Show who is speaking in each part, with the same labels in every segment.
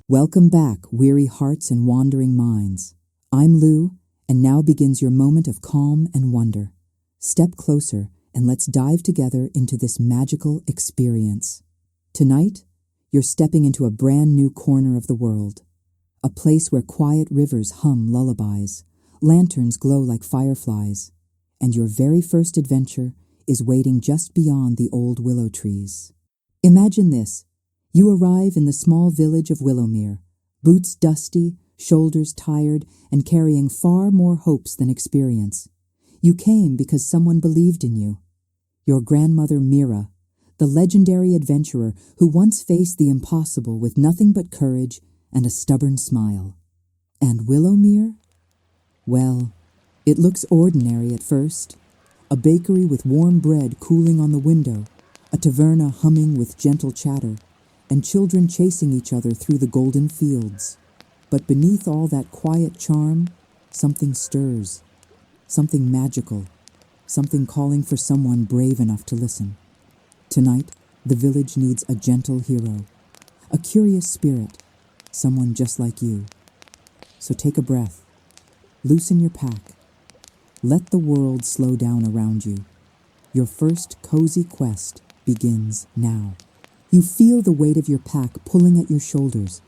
Speaker 1: Welcome back, weary hearts and wandering minds. I'm Lou, and now begins your moment of calm and wonder. Step closer and let's dive together into this magical experience. Tonight, you're stepping into a brand new corner of the world. A place where quiet rivers hum lullabies, lanterns glow like fireflies, and your very first adventure is waiting just beyond the old willow trees. Imagine this. You arrive in the small village of Willowmere, boots dusty, shoulders tired, and carrying far more hopes than experience. You came because someone believed in you. Your grandmother Mira, the legendary adventurer who once faced the impossible with nothing but courage and a stubborn smile. And Willowmere? Well, it looks ordinary at first. A bakery with warm bread cooling on the window, a taverna humming with gentle chatter, and children chasing each other through the golden fields. But beneath all that quiet charm, something stirs, something magical, something calling for someone brave enough to listen. Tonight, the village needs a gentle hero, a curious spirit, someone just like you. So take a breath, loosen your pack, let the world slow down around you. Your first cozy quest begins now. You feel the weight of your pack pulling at your shoulders,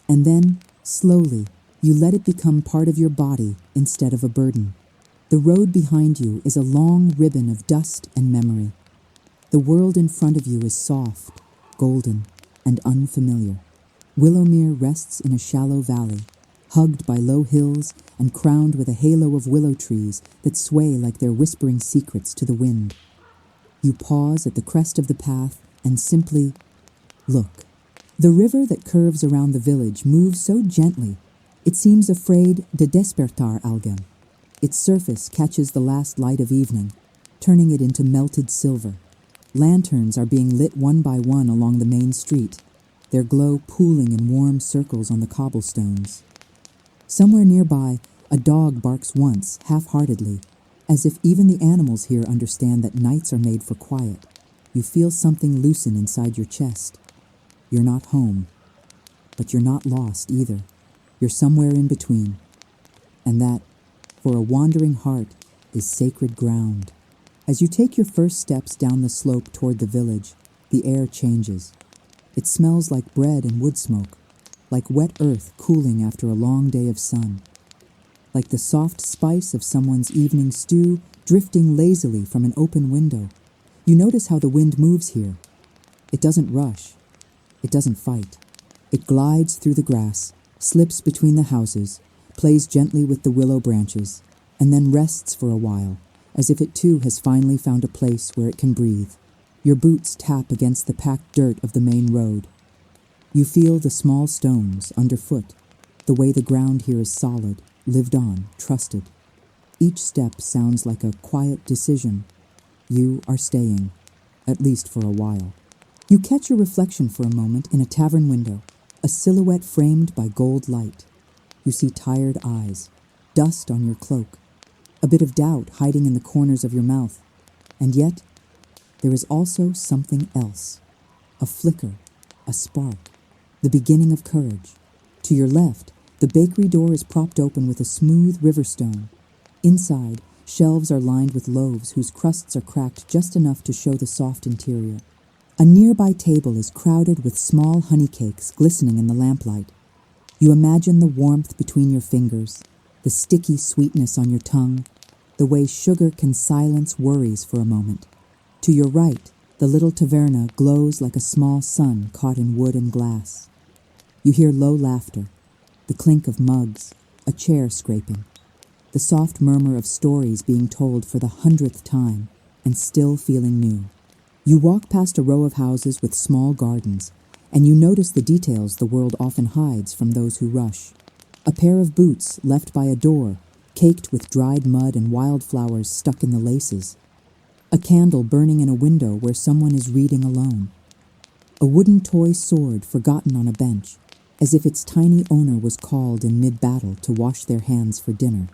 Speaker 1: and then, slowly, you let it become part of your body instead of a burden. The road behind you is a long ribbon of dust and memory. The world in front of you is soft, golden, and unfamiliar. Willowmere rests in a shallow valley, hugged by low hills and crowned with a halo of willow trees that sway like they're whispering secrets to the wind. You pause at the crest of the path and simply look. The river that curves around the village moves so gently, it seems afraid de despertar alguém. Its surface catches the last light of evening, turning it into melted silver. Lanterns are being lit one by one along the main street, their glow pooling in warm circles on the cobblestones. Somewhere nearby, a dog barks once, half-heartedly, as if even the animals here understand that nights are made for quiet. You feel something loosen inside your chest. You're not home, but you're not lost either. You're somewhere in between. And that, for a wandering heart, is sacred ground. As you take your first steps down the slope toward the village, the air changes. It smells like bread and wood smoke, like wet earth cooling after a long day of sun, like the soft spice of someone's evening stew drifting lazily from an open window. You notice how the wind moves here. It doesn't rush. It doesn't fight. It glides through the grass, slips between the houses, plays gently with the willow branches, and then rests for a while, as if it too has finally found a place where it can breathe. Your boots tap against the packed dirt of the main road. You feel the small stones underfoot, the way the ground here is solid, lived on, trusted. Each step sounds like a quiet decision. You are staying, at least for a while. You catch your reflection for a moment in a tavern window, a silhouette framed by gold light. You see tired eyes, dust on your cloak, a bit of doubt hiding in the corners of your mouth. And yet, there is also something else, a flicker, a spark, the beginning of courage. To your left, the bakery door is propped open with a smooth river stone. Inside, shelves are lined with loaves whose crusts are cracked just enough to show the soft interior. A nearby table is crowded with small honey cakes glistening in the lamplight. You imagine the warmth between your fingers, the sticky sweetness on your tongue, the way sugar can silence worries for a moment. To your right, the little taverna glows like a small sun caught in wood and glass. You hear low laughter, the clink of mugs, a chair scraping, the soft murmur of stories being told for the 100th time and still feeling new. You walk past a row of houses with small gardens, and you notice the details the world often hides from those who rush. A pair of boots left by a door, caked with dried mud and wildflowers stuck in the laces. A candle burning in a window where someone is reading alone. A wooden toy sword forgotten on a bench, as if its tiny owner was called in mid-battle to wash their hands for dinner.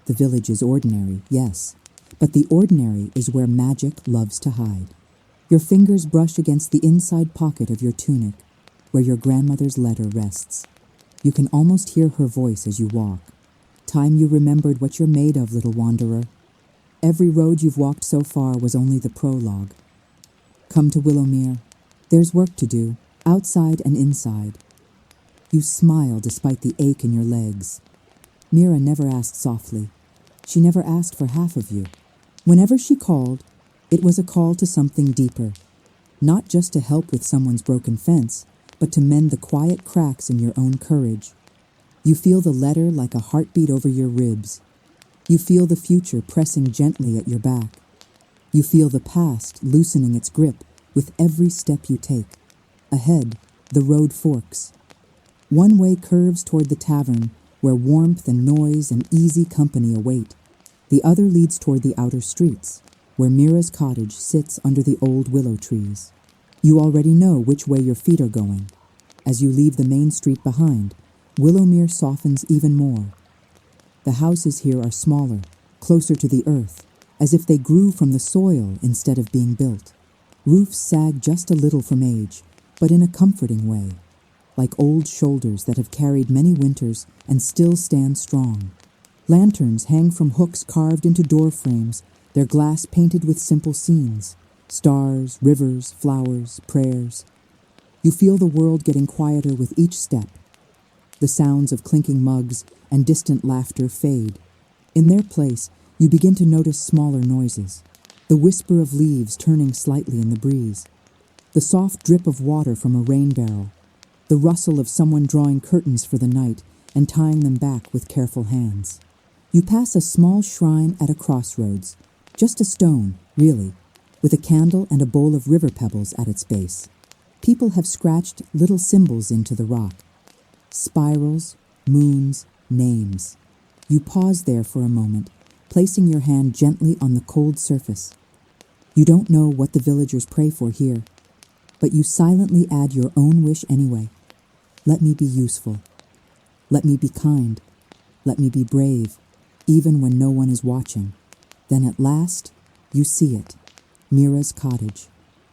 Speaker 1: The village is ordinary, yes, but the ordinary is where magic loves to hide. Your fingers brush against the inside pocket of your tunic, where your grandmother's letter rests. You can almost hear her voice as you walk. Time you remembered what you're made of, little wanderer. Every road you've walked so far was only the prologue. Come to Willowmere. There's work to do, outside and inside. You smile despite the ache in your legs. Mira never asked softly. She never asked for half of you. Whenever she called, it was a call to something deeper. Not just to help with someone's broken fence, but to mend the quiet cracks in your own courage. You feel the letter like a heartbeat over your ribs. You feel the future pressing gently at your back. You feel the past loosening its grip with every step you take. Ahead, the road forks. One way curves toward the tavern, where warmth and noise and easy company await. The other leads toward the outer streets, where Mira's cottage sits under the old willow trees. You already know which way your feet are going. As you leave the main street behind, Willowmere softens even more. The houses here are smaller, closer to the earth, as if they grew from the soil instead of being built. Roofs sag just a little from age, but in a comforting way, like old shoulders that have carried many winters and still stand strong. Lanterns hang from hooks carved into door frames, their glass painted with simple scenes, stars, rivers, flowers, prayers. You feel the world getting quieter with each step. The sounds of clinking mugs and distant laughter fade. In their place, you begin to notice smaller noises. The whisper of leaves turning slightly in the breeze. The soft drip of water from a rain barrel. The rustle of someone drawing curtains for the night and tying them back with careful hands. You pass a small shrine at a crossroads. Just a stone, really, with a candle and a bowl of river pebbles at its base. People have scratched little symbols into the rock. Spirals, moons, names. You pause there for a moment, placing your hand gently on the cold surface. You don't know what the villagers pray for here, but you silently add your own wish anyway. Let me be useful. Let me be kind. Let me be brave, even when no one is watching. Then at last, you see it. Mira's cottage.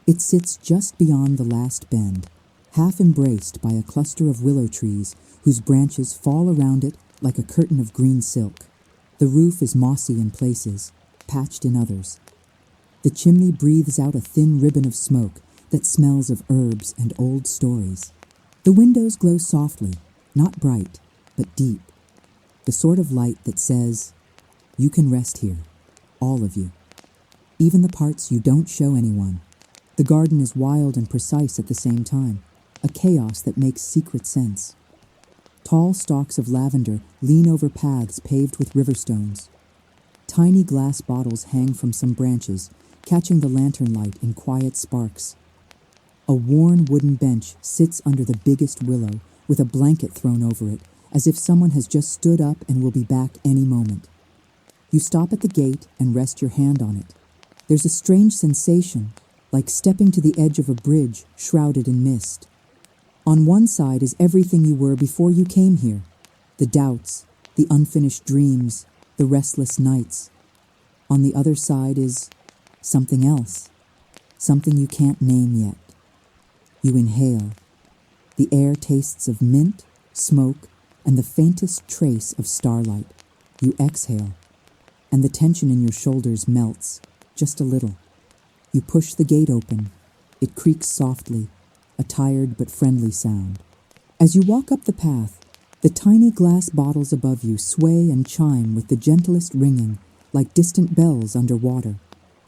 Speaker 1: It sits just beyond the last bend, half embraced by a cluster of willow trees whose branches fall around it like a curtain of green silk. The roof is mossy in places, patched in others. The chimney breathes out a thin ribbon of smoke that smells of herbs and old stories. The windows glow softly, not bright, but deep. The sort of light that says, you can rest here, all of you. Even the parts you don't show anyone. The garden is wild and precise at the same time, a chaos that makes secret sense. Tall stalks of lavender lean over paths paved with river stones. Tiny glass bottles hang from some branches, catching the lantern light in quiet sparks. A worn wooden bench sits under the biggest willow, with a blanket thrown over it, as if someone has just stood up and will be back any moment. You stop at the gate and rest your hand on it. There's a strange sensation, like stepping to the edge of a bridge shrouded in mist. On one side is everything you were before you came here. The doubts, the unfinished dreams, the restless nights. On the other side is something else, something you can't name yet. You inhale. The air tastes of mint, smoke, and the faintest trace of starlight. You exhale, and the tension in your shoulders melts, just a little. You push the gate open. It creaks softly, a tired but friendly sound. As you walk up the path, the tiny glass bottles above you sway and chime with the gentlest ringing, like distant bells under water.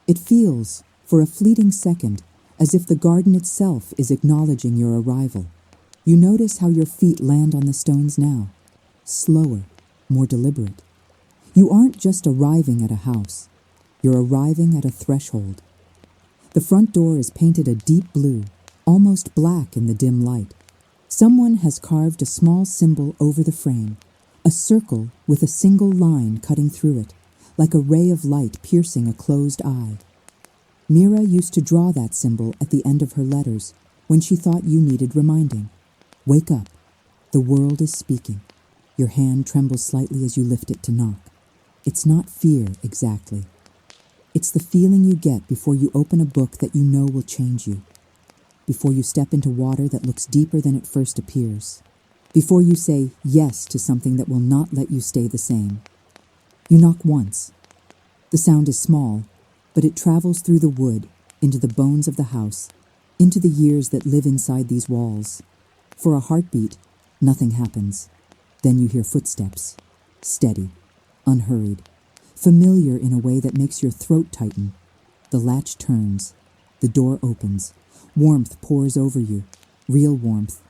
Speaker 1: It feels, for a fleeting second, as if the garden itself is acknowledging your arrival. You notice how your feet land on the stones now, slower, more deliberate. You aren't just arriving at a house. You're arriving at a threshold. The front door is painted a deep blue, almost black in the dim light. Someone has carved a small symbol over the frame, a circle with a single line cutting through it, like a ray of light piercing a closed eye. Mira used to draw that symbol at the end of her letters when she thought you needed reminding. Wake up. The world is speaking. Your hand trembles slightly as you lift it to knock. It's not fear, exactly. It's the feeling you get before you open a book that you know will change you. Before you step into water that looks deeper than it first appears. Before you say yes to something that will not let you stay the same. You knock once. The sound is small, but it travels through the wood, into the bones of the house, into the years that live inside these walls. For a heartbeat, nothing happens. Then you hear footsteps, steady, unhurried, familiar in a way that makes your throat tighten. The latch turns, the door opens, warmth pours over you, real warmth,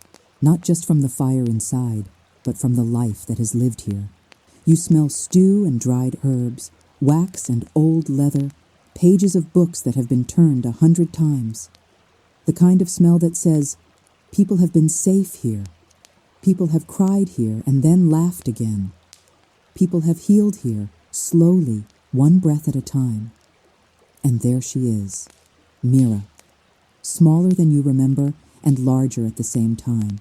Speaker 1: not just from the fire inside, but from the life that has lived here. You smell stew and dried herbs, wax and old leather, pages of books that have been turned 100 times. The kind of smell that says, people have been safe here. People have cried here and then laughed again. People have healed here, slowly, one breath at a time. And there she is, Mira, smaller than you remember and larger at the same time.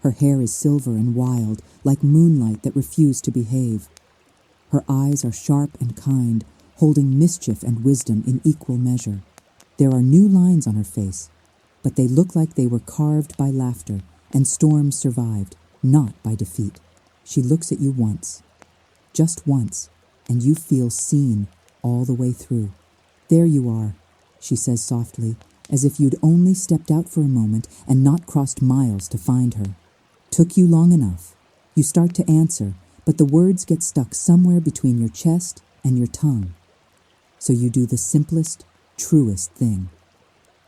Speaker 1: Her hair is silver and wild, like moonlight that refused to behave. Her eyes are sharp and kind, holding mischief and wisdom in equal measure. There are new lines on her face, but they look like they were carved by laughter, and storms survived, not by defeat. She looks at you once, just once, and you feel seen all the way through. There you are, she says softly, as if you'd only stepped out for a moment and not crossed miles to find her. Took you long enough. You start to answer, but the words get stuck somewhere between your chest and your tongue. So you do the simplest, truest thing.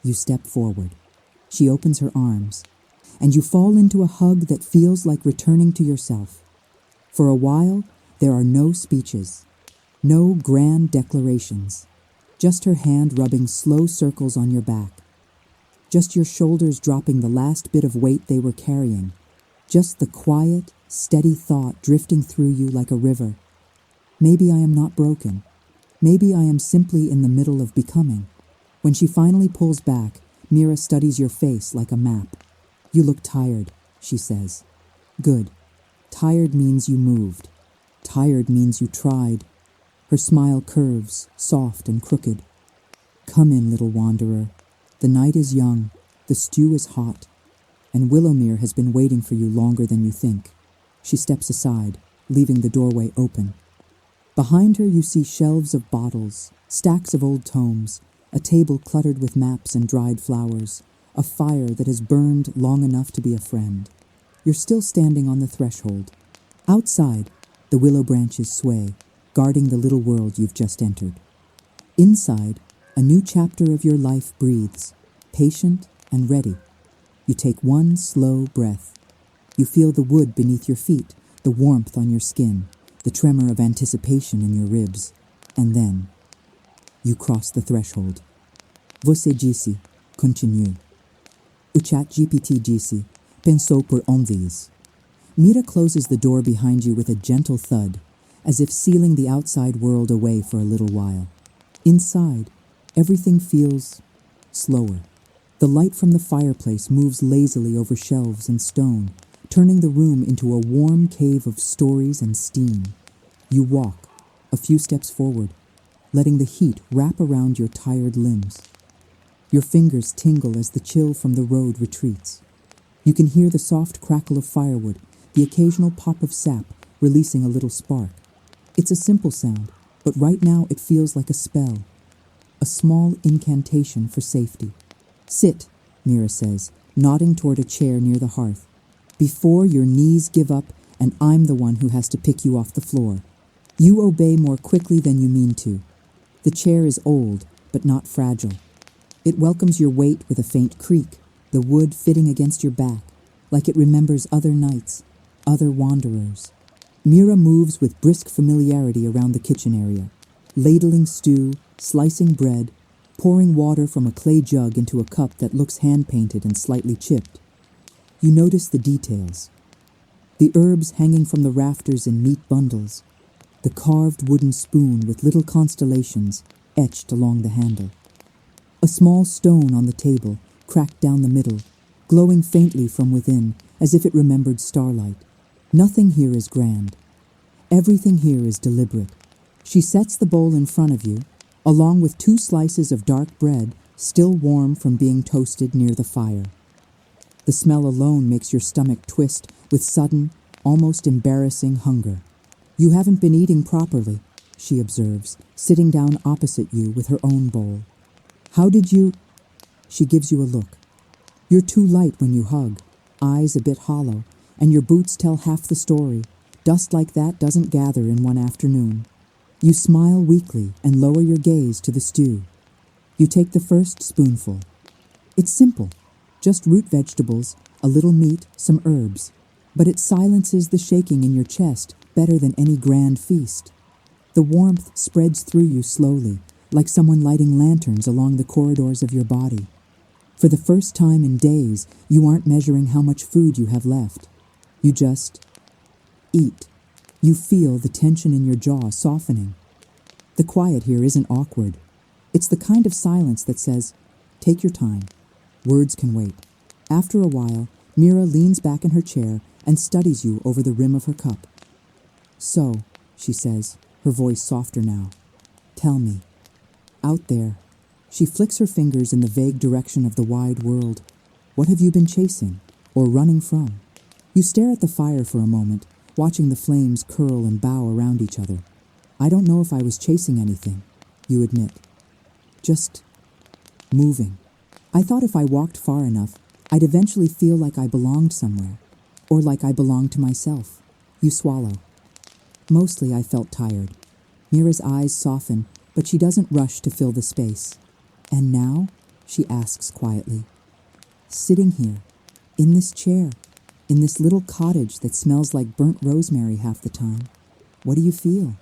Speaker 1: You step forward. She opens her arms, and you fall into a hug that feels like returning to yourself. For a while, there are no speeches, no grand declarations, just her hand rubbing slow circles on your back, just your shoulders dropping the last bit of weight they were carrying, just the quiet, steady thought drifting through you like a river. Maybe I am not broken. Maybe I am simply in the middle of becoming. When she finally pulls back, Mira studies your face like a map. You look tired, she says. Good. Tired means you moved. Tired means you tried. Her smile curves, soft and crooked. Come in, little wanderer. The night is young, the stew is hot, and Willowmere has been waiting for you longer than you think. She steps aside, leaving the doorway open. Behind her you see shelves of bottles, stacks of old tomes, a table cluttered with maps and dried flowers, a fire that has burned long enough to be a friend. You're still standing on the threshold. Outside, the willow branches sway, guarding the little world you've just entered. Inside, a new chapter of your life breathes, patient and ready. You take one slow breath. You feel the wood beneath your feet, the warmth on your skin, the tremor of anticipation in your ribs. And then, you cross the threshold. Você disse, continue. O chat GPT disse, pensou por ondes. Mira closes the door behind you with a gentle thud, as if sealing the outside world away for a little while. Inside, everything feels slower. The light from the fireplace moves lazily over shelves and stone, turning the room into a warm cave of stories and steam. You walk, a few steps forward, letting the heat wrap around your tired limbs. Your fingers tingle as the chill from the road retreats. You can hear the soft crackle of firewood, the occasional pop of sap, releasing a little spark. It's a simple sound, but right now it feels like a spell, a small incantation for safety. Sit, Mira says, nodding toward a chair near the hearth. Before your knees give up, and I'm the one who has to pick you off the floor. You obey more quickly than you mean to. The chair is old, but not fragile. It welcomes your weight with a faint creak, the wood fitting against your back, like it remembers other nights, other wanderers. Mira moves with brisk familiarity around the kitchen area, ladling stew, slicing bread, pouring water from a clay jug into a cup that looks hand-painted and slightly chipped. You notice the details. The herbs hanging from the rafters in neat bundles, the carved wooden spoon with little constellations etched along the handle. A small stone on the table, cracked down the middle, glowing faintly from within, as if it remembered starlight. Nothing here is grand. Everything here is deliberate. She sets the bowl in front of you, along with 2 slices of dark bread still warm from being toasted near the fire. The smell alone makes your stomach twist with sudden, almost embarrassing hunger. You haven't been eating properly, she observes, sitting down opposite you with her own bowl. How did you... She gives you a look. You're too light when you hug, eyes a bit hollow, and your boots tell half the story. Dust like that doesn't gather in one afternoon. You smile weakly and lower your gaze to the stew. You take the first spoonful. It's simple, just root vegetables, a little meat, some herbs. But it silences the shaking in your chest better than any grand feast. The warmth spreads through you slowly, like someone lighting lanterns along the corridors of your body. For the first time in days, you aren't measuring how much food you have left. You just eat. You feel the tension in your jaw softening. The quiet here isn't awkward. It's the kind of silence that says, take your time. Words can wait. After a while, Mira leans back in her chair and studies you over the rim of her cup. So, she says, her voice softer now, tell me, out there, she flicks her fingers in the vague direction of the wide world. What have you been chasing, or running from? You stare at the fire for a moment, watching the flames curl and bow around each other. I don't know if I was chasing anything, you admit. Just moving. I thought if I walked far enough, I'd eventually feel like I belonged somewhere, or like I belonged to myself. You swallow. Mostly I felt tired. Mira's eyes soften, but she doesn't rush to fill the space. And now, she asks quietly, sitting here, in this chair, in this little cottage that smells like burnt rosemary half the time, what do you feel?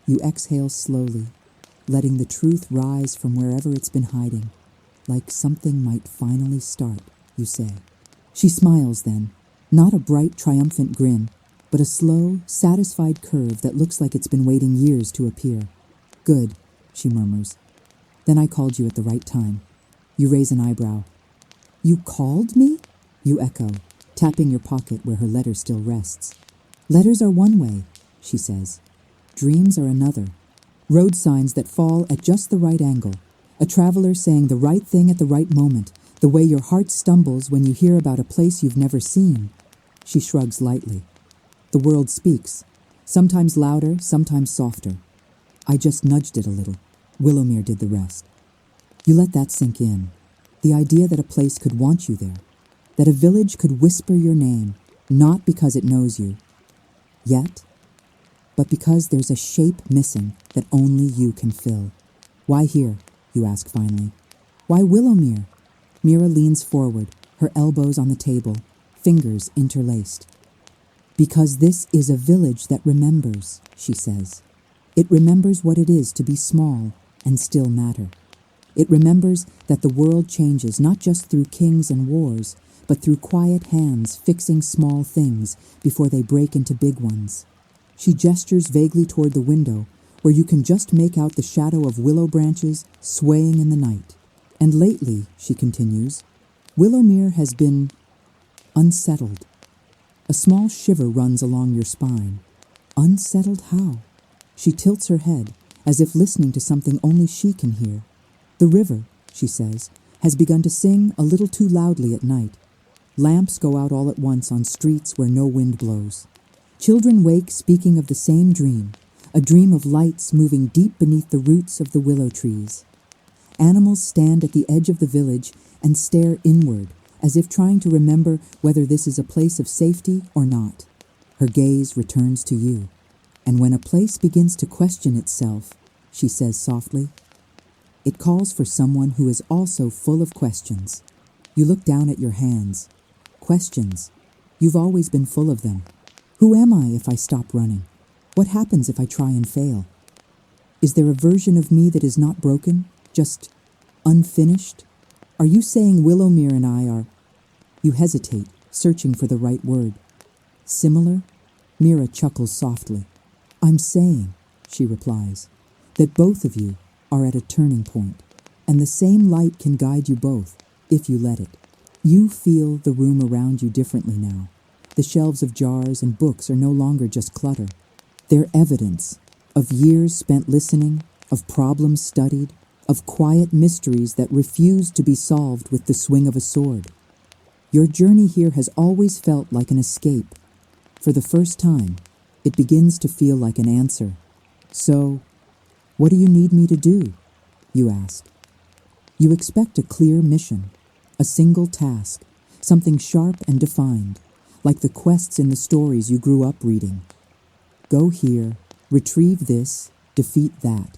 Speaker 1: You exhale slowly, letting the truth rise from wherever it's been hiding, like something might finally start, you say. She smiles then, not a bright, triumphant grin, but a slow, satisfied curve that looks like it's been waiting years to appear. Good, she murmurs. Then I called you at the right time. You raise an eyebrow. You called me? You echo, tapping your pocket where her letter still rests. Letters are one way, she says. Dreams are another. Road signs that fall at just the right angle. A traveler saying the right thing at the right moment, the way your heart stumbles when you hear about a place you've never seen. She shrugs lightly. The world speaks, sometimes louder, sometimes softer. I just nudged it a little. Willowmere did the rest. You let that sink in. The idea that a place could want you there. That a village could whisper your name, not because it knows you, yet, but because there's a shape missing that only you can fill. Why here? You ask finally. Why Willowmere? Mira leans forward, her elbows on the table, fingers interlaced. Because this is a village that remembers, she says. It remembers what it is to be small and still matter. It remembers that the world changes not just through kings and wars, but through quiet hands fixing small things before they break into big ones. She gestures vaguely toward the window, where you can just make out the shadow of willow branches swaying in the night. And lately, she continues, Willowmere has been unsettled. A small shiver runs along your spine. Unsettled how? She tilts her head, as if listening to something only she can hear. The river, she says, has begun to sing a little too loudly at night. Lamps go out all at once on streets where no wind blows. Children wake speaking of the same dream, a dream of lights moving deep beneath the roots of the willow trees. Animals stand at the edge of the village and stare inward, as if trying to remember whether this is a place of safety or not. Her gaze returns to you. And when a place begins to question itself, she says softly, it calls for someone who is also full of questions. You look down at your hands. Questions. You've always been full of them. Who am I if I stop running? What happens if I try and fail? Is there a version of me that is not broken, just unfinished? Are you saying Willowmere and I are... You hesitate, searching for the right word. Similar? Mira chuckles softly. I'm saying, she replies, that both of you are at a turning point, and the same light can guide you both, if you let it. You feel the room around you differently now, The shelves of jars and books are no longer just clutter. They're evidence of years spent listening, of problems studied, of quiet mysteries that refuse to be solved with the swing of a sword. Your journey here has always felt like an escape. For the first time, it begins to feel like an answer. So, what do you need me to do? You ask. You expect a clear mission, a single task, something sharp and defined, like the quests in the stories you grew up reading. Go here, retrieve this, defeat that.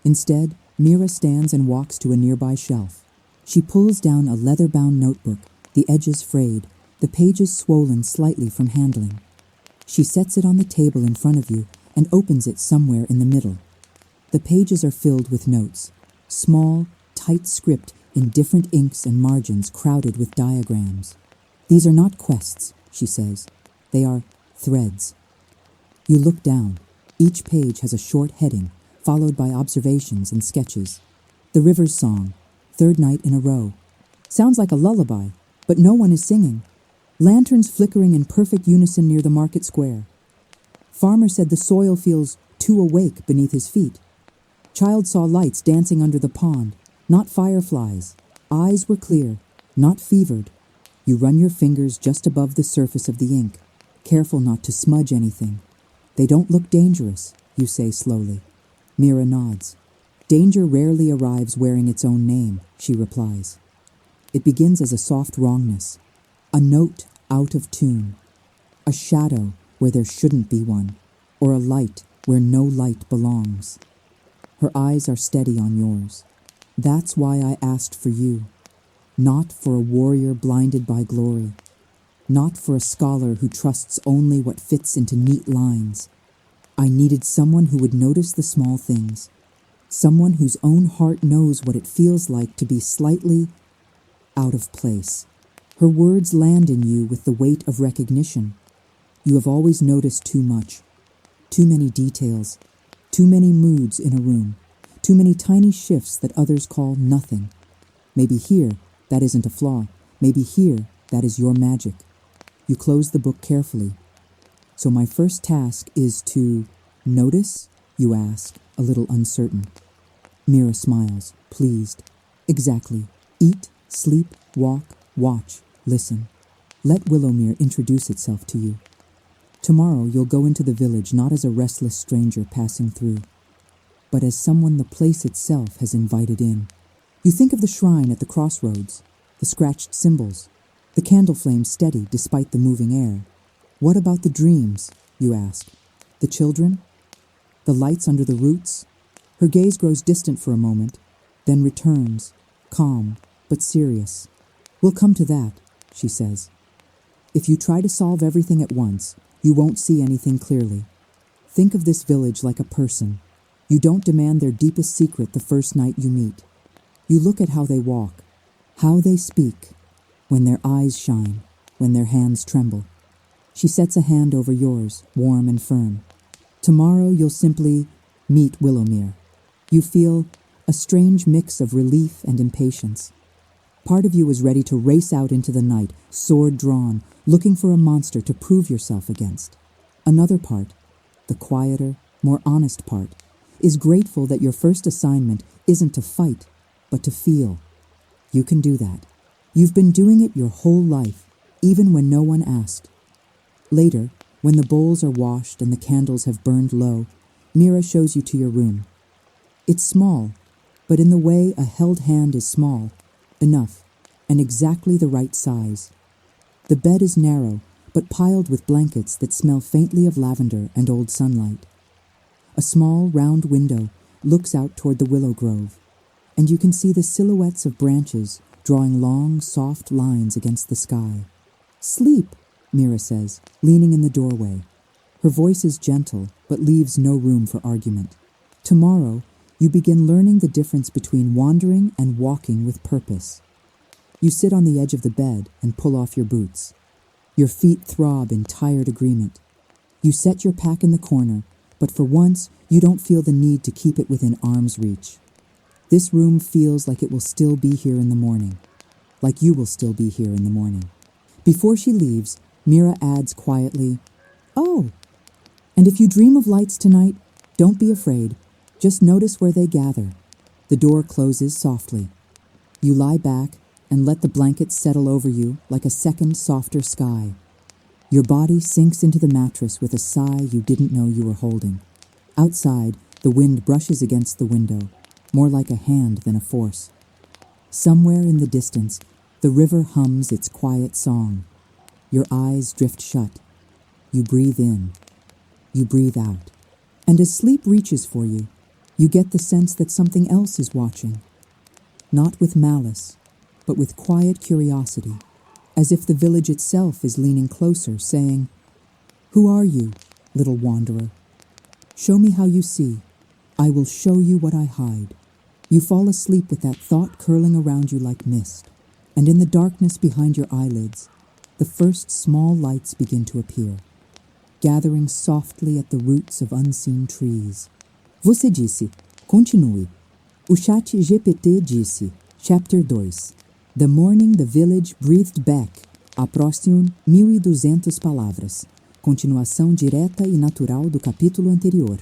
Speaker 1: Instead, Mira stands and walks to a nearby shelf. She pulls down a leather-bound notebook, the edges frayed, the pages swollen slightly from handling. She sets it on the table in front of you and opens it somewhere in the middle. The pages are filled with notes, small, tight script in different inks and margins crowded with diagrams. These are not quests, she says. They are threads. You look down. Each page has a short heading, followed by observations and sketches. The river's song, third night in a row. Sounds like a lullaby, but no one is singing. Lanterns flickering in perfect unison near the market square. Farmer said the soil feels too awake beneath his feet. Child saw lights dancing under the pond, not fireflies. Eyes were clear, not fevered. You run your fingers just above the surface of the ink, careful not to smudge anything. They don't look dangerous, you say slowly. Mira nods. Danger rarely arrives wearing its own name, she replies. It begins as a soft wrongness, a note out of tune, a shadow where there shouldn't be one, or a light where no light belongs. Her eyes are steady on yours. That's why I asked for you, not for a warrior blinded by glory, not for a scholar who trusts only what fits into neat lines. I needed someone who would notice the small things, someone whose own heart knows what it feels like to be slightly out of place. Her words land in you with the weight of recognition. You have always noticed too much, too many details, too many moods in a room, too many tiny shifts that others call nothing. Maybe here, that isn't a flaw. Maybe here, that is your magic. You close the book carefully. So my first task is to notice, you ask, a little uncertain. Mira smiles, pleased. Exactly. Eat, sleep, walk, watch, listen. Let Willowmere introduce itself to you. Tomorrow you'll go into the village not as a restless stranger passing through, but as someone the place itself has invited in. You think of the shrine at the crossroads, the scratched symbols, the candle flame steady despite the moving air. What about the dreams, you ask? The children? The lights under the roots? Her gaze grows distant for a moment, then returns, calm but serious. We'll come to that, she says. If you try to solve everything at once, you won't see anything clearly. Think of this village like a person. You don't demand their deepest secret the first night you meet. You look at how they walk, how they speak, when their eyes shine, when their hands tremble. She sets a hand over yours, warm and firm. Tomorrow you'll simply meet Willowmere. You feel a strange mix of relief and impatience. Part of you is ready to race out into the night, sword drawn, looking for a monster to prove yourself against. Another part, the quieter, more honest part, is grateful that your first assignment isn't to fight, but to feel. You can do that. You've been doing it your whole life, even when no one asked. Later, when the bowls are washed and the candles have burned low, Mira shows you to your room. It's small, but in the way a held hand is small, enough, and exactly the right size. The bed is narrow, but piled with blankets that smell faintly of lavender and old sunlight. A small, round window looks out toward the willow grove, and you can see the silhouettes of branches drawing long, soft lines against the sky. Sleep, Mira says, leaning in the doorway. Her voice is gentle, but leaves no room for argument. Tomorrow, you begin learning the difference between wandering and walking with purpose. You sit on the edge of the bed and pull off your boots. Your feet throb in tired agreement. You set your pack in the corner, but for once, you don't feel the need to keep it within arm's reach. This room feels like it will still be here in the morning, like you will still be here in the morning. Before she leaves, Mira adds quietly, "Oh, and if you dream of lights tonight, don't be afraid. Just notice where they gather." The door closes softly. You lie back and let the blankets settle over you like a second softer sky. Your body sinks into the mattress with a sigh you didn't know you were holding. Outside, the wind brushes against the window, more like a hand than a force. Somewhere in the distance, the river hums its quiet song. Your eyes drift shut. You breathe in. You breathe out. And as sleep reaches for you, you get the sense that something else is watching. Not with malice, but with quiet curiosity, as if the village itself is leaning closer, saying, "Who are you, little wanderer? Show me how you see. I will show you what I hide." You fall asleep with that thought curling around you like mist, and in the darkness behind your eyelids, the first small lights begin to appear, gathering softly at the roots of unseen trees. Você disse, continue. O chat GPT disse, Chapter 2. The morning the village breathed back, aproxiam 1.200 palavras. Continuação direta e natural do capítulo anterior.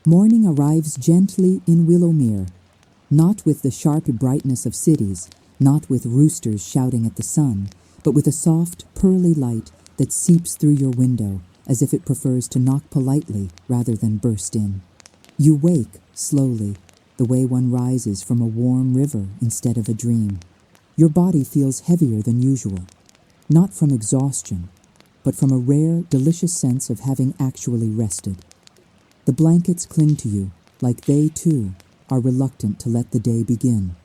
Speaker 1: Morning arrives gently in Willowmere, not with the sharp brightness of cities, not with roosters shouting at the sun, but with a soft, pearly light that seeps through your window, as if it prefers to knock politely rather than burst in. You wake slowly, the way one rises from a warm river instead of a dream. Your body feels heavier than usual, not from exhaustion, but from a rare, delicious sense of having actually rested. The blankets cling to you, like they, too, are reluctant to let the day begin.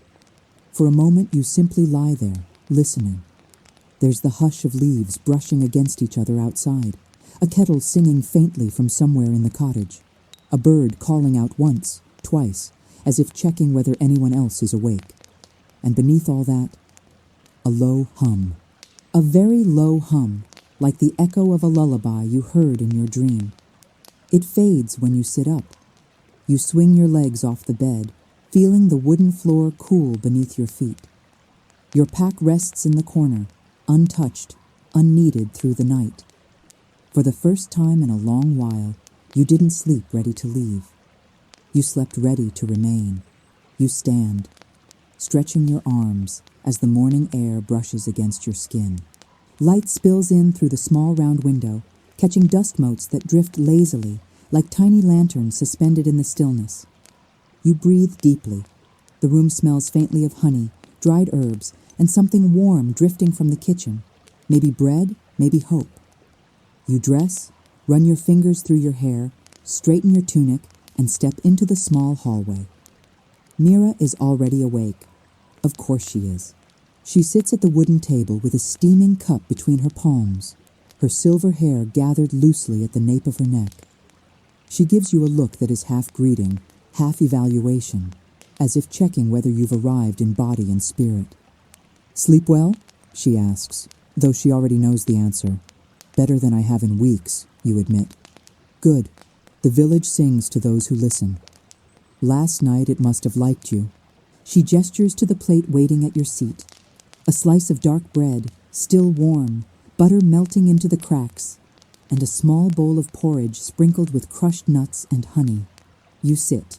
Speaker 1: For a moment you simply lie there, listening. There's the hush of leaves brushing against each other outside, a kettle singing faintly from somewhere in the cottage, a bird calling out once, twice, as if checking whether anyone else is awake. And beneath all that, a low hum. A very low hum, like the echo of a lullaby you heard in your dream. It fades when you sit up. You swing your legs off the bed, feeling the wooden floor cool beneath your feet. Your pack rests in the corner, untouched, unneeded through the night. For the first time in a long while, you didn't sleep ready to leave. You slept ready to remain. You stand, stretching your arms as the morning air brushes against your skin. Light spills in through the small round window, catching dust motes that drift lazily, like tiny lanterns suspended in the stillness. You breathe deeply. The room smells faintly of honey, dried herbs, and something warm drifting from the kitchen. Maybe bread, maybe hope. You dress, run your fingers through your hair, straighten your tunic, and step into the small hallway. Mira is already awake. Of course she is. She sits at the wooden table with a steaming cup between her palms, her silver hair gathered loosely at the nape of her neck. She gives you a look that is half greeting, half evaluation, as if checking whether you've arrived in body and spirit. "Sleep well?" she asks, though she already knows the answer. "Better than I have in weeks," you admit. "Good. The village sings to those who listen. Last night it must have liked you." She gestures to the plate waiting at your seat. A slice of dark bread, still warm, butter melting into the cracks, and a small bowl of porridge sprinkled with crushed nuts and honey. You sit.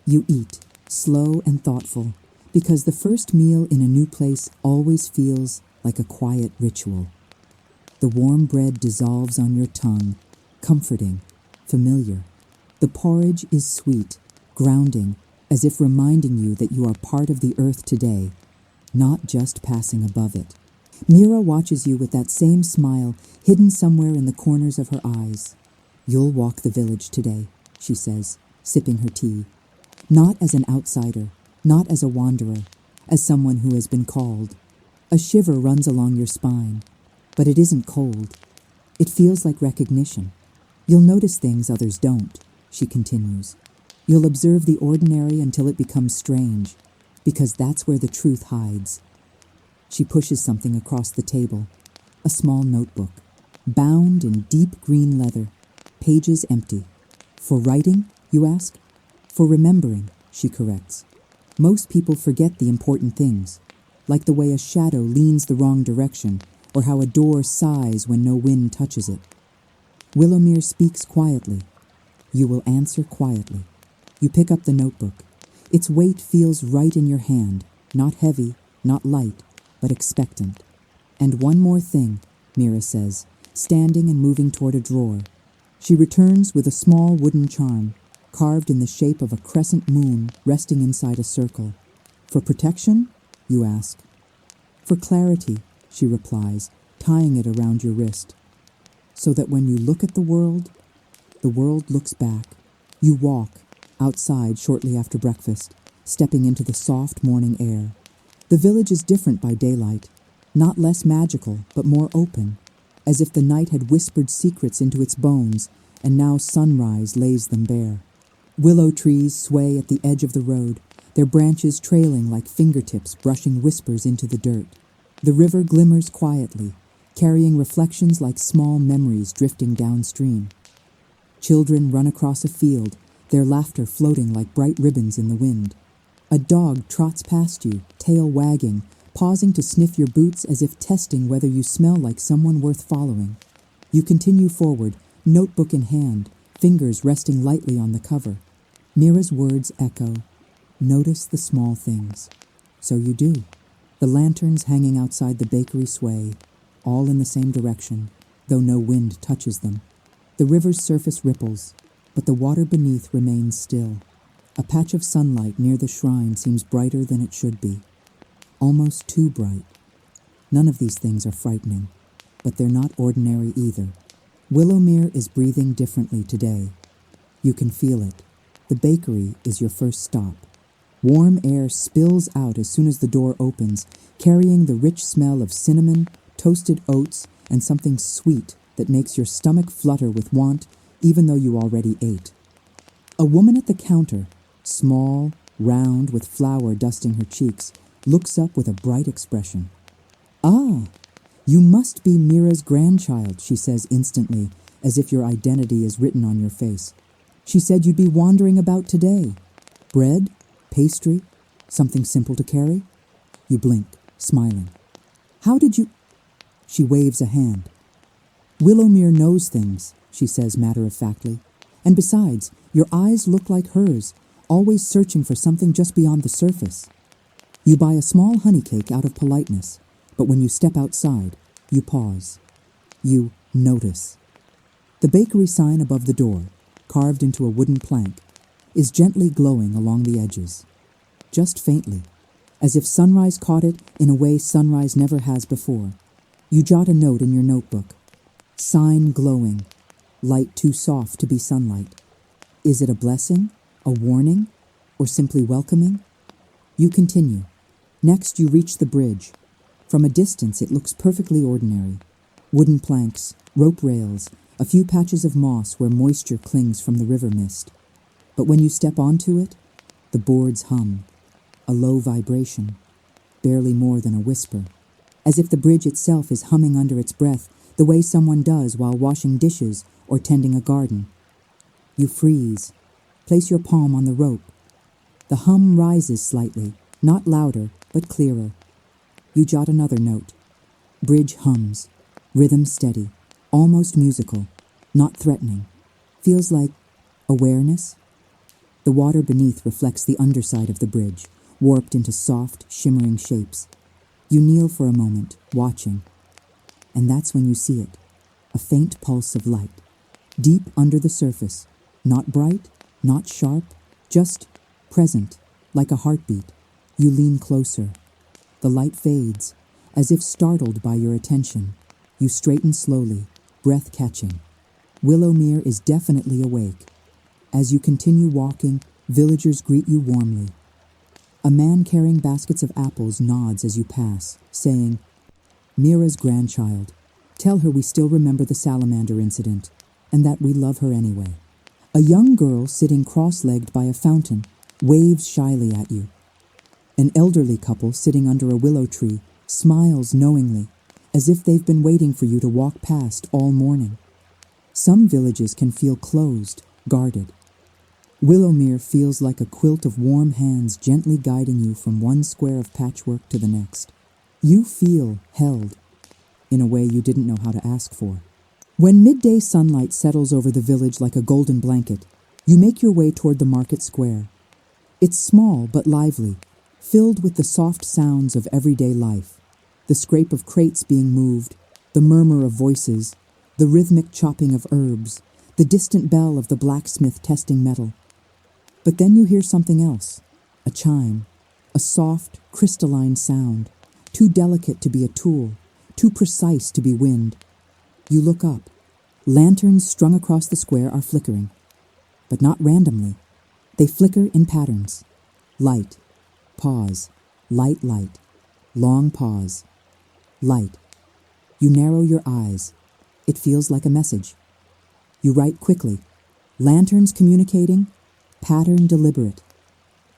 Speaker 1: You eat, slow and thoughtful, because the first meal in a new place always feels like a quiet ritual. The warm bread dissolves on your tongue, comforting, familiar. The porridge is sweet, grounding, as if reminding you that you are part of the earth today, not just passing above it. Mira watches you with that same smile hidden somewhere in the corners of her eyes. "You'll walk the village today," she says, sipping her tea. Not as an outsider, not as a wanderer, as someone who has been called. A shiver runs along your spine, but it isn't cold. It feels like recognition. You'll notice things others don't, she continues. You'll observe the ordinary until it becomes strange, because that's where the truth hides. She pushes something across the table, a small notebook, bound in deep green leather, pages empty. "For writing?" you ask. "For remembering," she corrects. Most people forget the important things, like the way a shadow leans the wrong direction, or how a door sighs when no wind touches it. Willowmere speaks quietly. You will answer quietly. You pick up the notebook. Its weight feels right in your hand, not heavy, not light, but expectant. And one more thing, Mira says, standing and moving toward a drawer. She returns with a small wooden charm, carved in the shape of a crescent moon resting inside a circle. For protection? You ask. For clarity, she replies, tying it around your wrist. So that when you look at the world looks back. You walk, outside shortly after breakfast, stepping into the soft morning air. The village is different by daylight, not less magical, but more open, as if the night had whispered secrets into its bones, and now sunrise lays them bare. Willow trees sway at the edge of the road, their branches trailing like fingertips brushing whispers into the dirt. The river glimmers quietly, carrying reflections like small memories drifting downstream. Children run across a field, their laughter floating like bright ribbons in the wind. A dog trots past you, tail wagging, pausing to sniff your boots as if testing whether you smell like someone worth following. You continue forward, notebook in hand, fingers resting lightly on the cover. Mira's words echo, "Notice the small things." So you do. The lanterns hanging outside the bakery sway, all in the same direction, though no wind touches them. The river's surface ripples, but the water beneath remains still. A patch of sunlight near the shrine seems brighter than it should be. Almost too bright. None of these things are frightening, but they're not ordinary either. Willowmere is breathing differently today. You can feel it. The bakery is your first stop. Warm air spills out as soon as the door opens, carrying the rich smell of cinnamon, toasted oats, and something sweet that makes your stomach flutter with want, even though you already ate. A woman at the counter, small, round, with flour dusting her cheeks, looks up with a bright expression. "Ah, you must be Mira's grandchild," she says instantly, as if your identity is written on your face. "She said you'd be wandering about today. Bread? Pastry? Something simple to carry?" You blink, smiling. "How did you—" She waves a hand. "Willowmere knows things," she says matter-of-factly. "And besides, your eyes look like hers, always searching for something just beyond the surface. You buy a small honey cake out of politeness, but when you step outside, you pause. You notice." The bakery sign above the door, carved into a wooden plank, is gently glowing along the edges. Just faintly, as if sunrise caught it in a way sunrise never has before. You jot a note in your notebook. Sign glowing, light too soft to be sunlight. Is it a blessing, a warning, or simply welcoming? You continue. Next you reach the bridge. From a distance it looks perfectly ordinary. Wooden planks, rope rails, a few patches of moss where moisture clings from the river mist. But when you step onto it, the boards hum. A low vibration, barely more than a whisper, as if the bridge itself is humming under its breath, the way someone does while washing dishes or tending a garden. You freeze. Place your palm on the rope. The hum rises slightly, not louder, but clearer. You jot another note. Bridge hums, rhythm steady, almost musical, not threatening. Feels like awareness. The water beneath reflects the underside of the bridge, warped into soft, shimmering shapes. You kneel for a moment, watching. And that's when you see it, a faint pulse of light, deep under the surface, not bright, not sharp, just present, like a heartbeat. You lean closer. The light fades, as if startled by your attention. You straighten slowly, breath catching. Willowmere is definitely awake. As you continue walking, villagers greet you warmly. A man carrying baskets of apples nods as you pass, saying, "Mira's grandchild. Tell her we still remember the salamander incident, and that we love her anyway." A young girl sitting cross-legged by a fountain waves shyly at you. An elderly couple sitting under a willow tree smiles knowingly, as if they've been waiting for you to walk past all morning. Some villages can feel closed, guarded. Willowmere feels like a quilt of warm hands gently guiding you from one square of patchwork to the next. You feel held. in a way you didn't know how to ask for. When midday sunlight settles over the village like a golden blanket, you make your way toward the market square. It's small but lively, filled with the soft sounds of everyday life, the scrape of crates being moved, the murmur of voices, the rhythmic chopping of herbs, the distant bell of the blacksmith testing metal. But then you hear something else, a chime, a soft, crystalline sound, too delicate to be a tool, too precise to be wind. You look up. Lanterns strung across the square are flickering, but not randomly. They flicker in patterns. Light, pause, light, light, long pause, light. You narrow your eyes. It feels like a message. You write quickly. Lanterns communicating, pattern deliberate,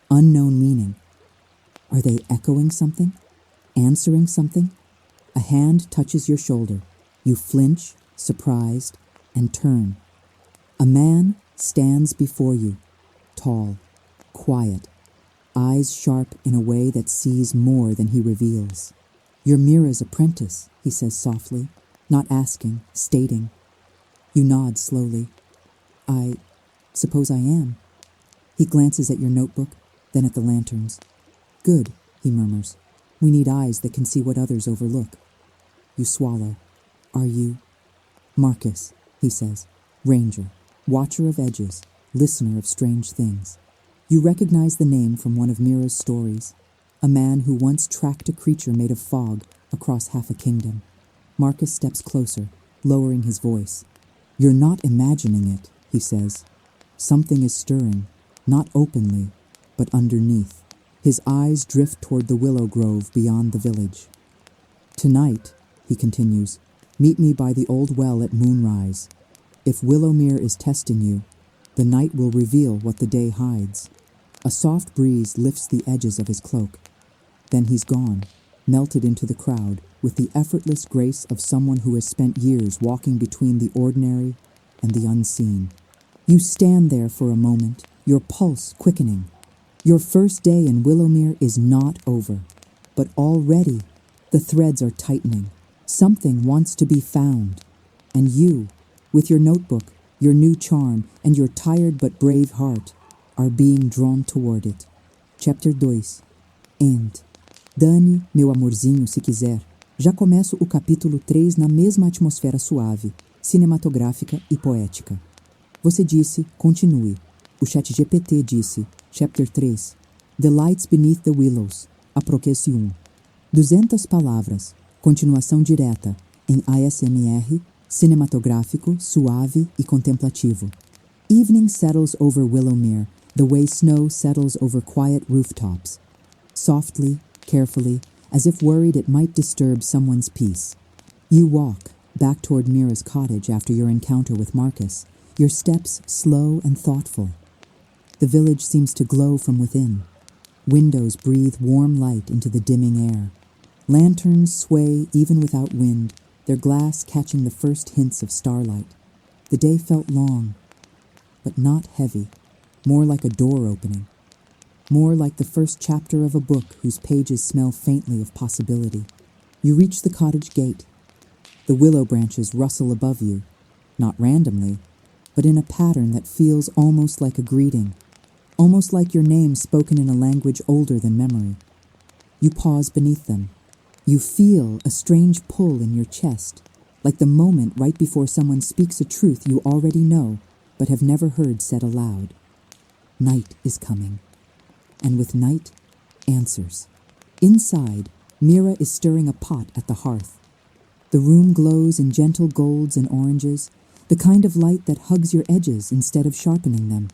Speaker 1: unknown meaning. Are they echoing something? Answering something? A hand touches your shoulder. You flinch, surprised, and turn. A man stands before you, tall, quiet, eyes sharp in a way that sees more than he reveals. "You're Mira's apprentice," he says softly, not asking, stating. You nod slowly. "I suppose I am." He glances at your notebook, then at the lanterns. "Good," he murmurs. "We need eyes that can see what others overlook." You swallow. "Are you?" "Marcus," he says. "Ranger, watcher of edges, listener of strange things." You recognize the name from one of Mira's stories, a man who once tracked a creature made of fog across half a kingdom. Marcus steps closer, lowering his voice. "You're not imagining it," he says. Something is stirring, not openly, but underneath. His eyes drift toward the willow grove beyond the village. "Tonight," he continues, "meet me by the old well at moonrise. If Willowmere is testing you, the night will reveal what the day hides." A soft breeze lifts the edges of his cloak. Then he's gone, melted into the crowd with the effortless grace of someone who has spent years walking between the ordinary and the unseen. You stand there for a moment, your pulse quickening. Your first day in Willowmere is not over, but already the threads are tightening. Something wants to be found, and you, with your notebook, your new charm, and your tired but brave heart, are being drawn toward it. Chapter 2. End. Dane, meu amorzinho, se quiser. Já começo o capítulo 3 na mesma atmosfera suave, cinematográfica e poética. Você disse, continue. O ChatGPT disse, Chapter 3, The Lights Beneath the Willows, Aproquece 1. 200 palavras, continuação direta, em ASMR, cinematográfico, suave e contemplativo. Evening settles over Willowmere, the way snow settles over quiet rooftops. Softly, carefully, as if worried it might disturb someone's peace. You walk back toward Mira's cottage after your encounter with Marcus, your steps slow and thoughtful. The village seems to glow from within. Windows breathe warm light into the dimming air. Lanterns sway even without wind, their glass catching the first hints of starlight. The day felt long, but not heavy, more like a door opening. More like the first chapter of a book whose pages smell faintly of possibility. You reach the cottage gate. The willow branches rustle above you, not randomly, but in a pattern that feels almost like a greeting, almost like your name spoken in a language older than memory. You pause beneath them. You feel a strange pull in your chest, like the moment right before someone speaks a truth you already know, but have never heard said aloud. Night is coming. And with night, answers. Inside, Mira is stirring a pot at the hearth. The room glows in gentle golds and oranges, the kind of light that hugs your edges instead of sharpening them.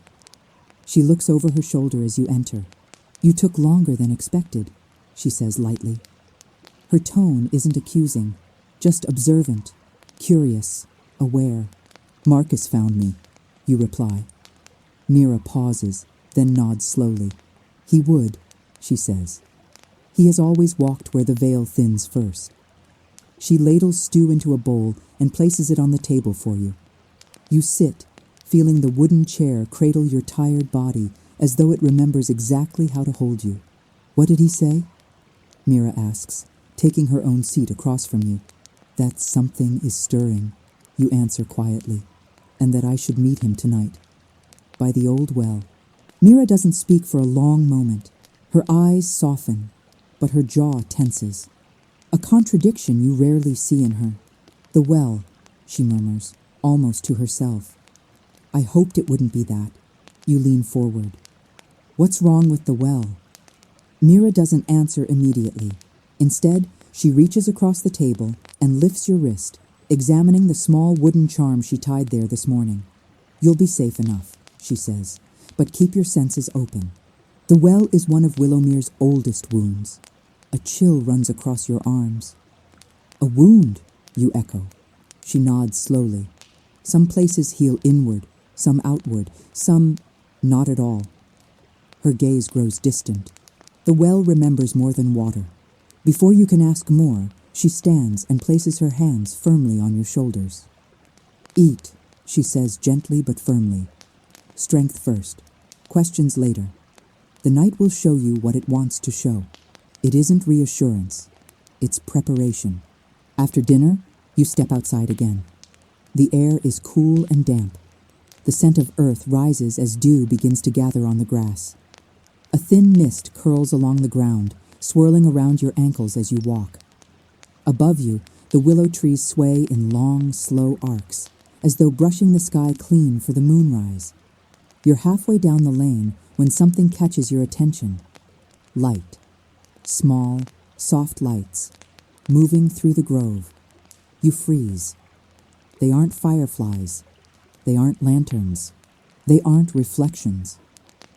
Speaker 1: She looks over her shoulder as you enter. "You took longer than expected," she says lightly. Her tone isn't accusing, just observant, curious, aware. "Marcus found me," you reply. Mira pauses, then nods slowly. "He would," she says. "He has always walked where the veil thins first." She ladles stew into a bowl and places it on the table for you. You sit, feeling the wooden chair cradle your tired body as though it remembers exactly how to hold you. "What did he say?" Mira asks, taking her own seat across from you. That something is stirring, you answer quietly, and that I should meet him tonight, by the old well. Mira doesn't speak for a long moment. Her eyes soften, but her jaw tenses. A contradiction you rarely see in her. The well, she murmurs, almost to herself. I hoped it wouldn't be that. You lean forward. What's wrong with the well? Mira doesn't answer immediately. Instead, she reaches across the table and lifts your wrist, examining the small wooden charm she tied there this morning. You'll be safe enough, she says, but keep your senses open. The well is one of Willowmere's oldest wounds. A chill runs across your arms. A wound, you echo. She nods slowly. Some places heal inward, some outward, some not at all. Her gaze grows distant. The well remembers more than water. Before you can ask more, she stands and places her hands firmly on your shoulders. Eat, she says gently but firmly. Strength first, questions later. The night will show you what it wants to show. It isn't reassurance, it's preparation. After dinner, you step outside again. The air is cool and damp. The scent of earth rises as dew begins to gather on the grass. A thin mist curls along the ground, swirling around your ankles as you walk. Above you, the willow trees sway in long, slow arcs, as though brushing the sky clean for the moonrise. You're halfway down the lane when something catches your attention. Light. Small, soft lights, moving through the grove. You freeze. They aren't fireflies. They aren't lanterns. They aren't reflections.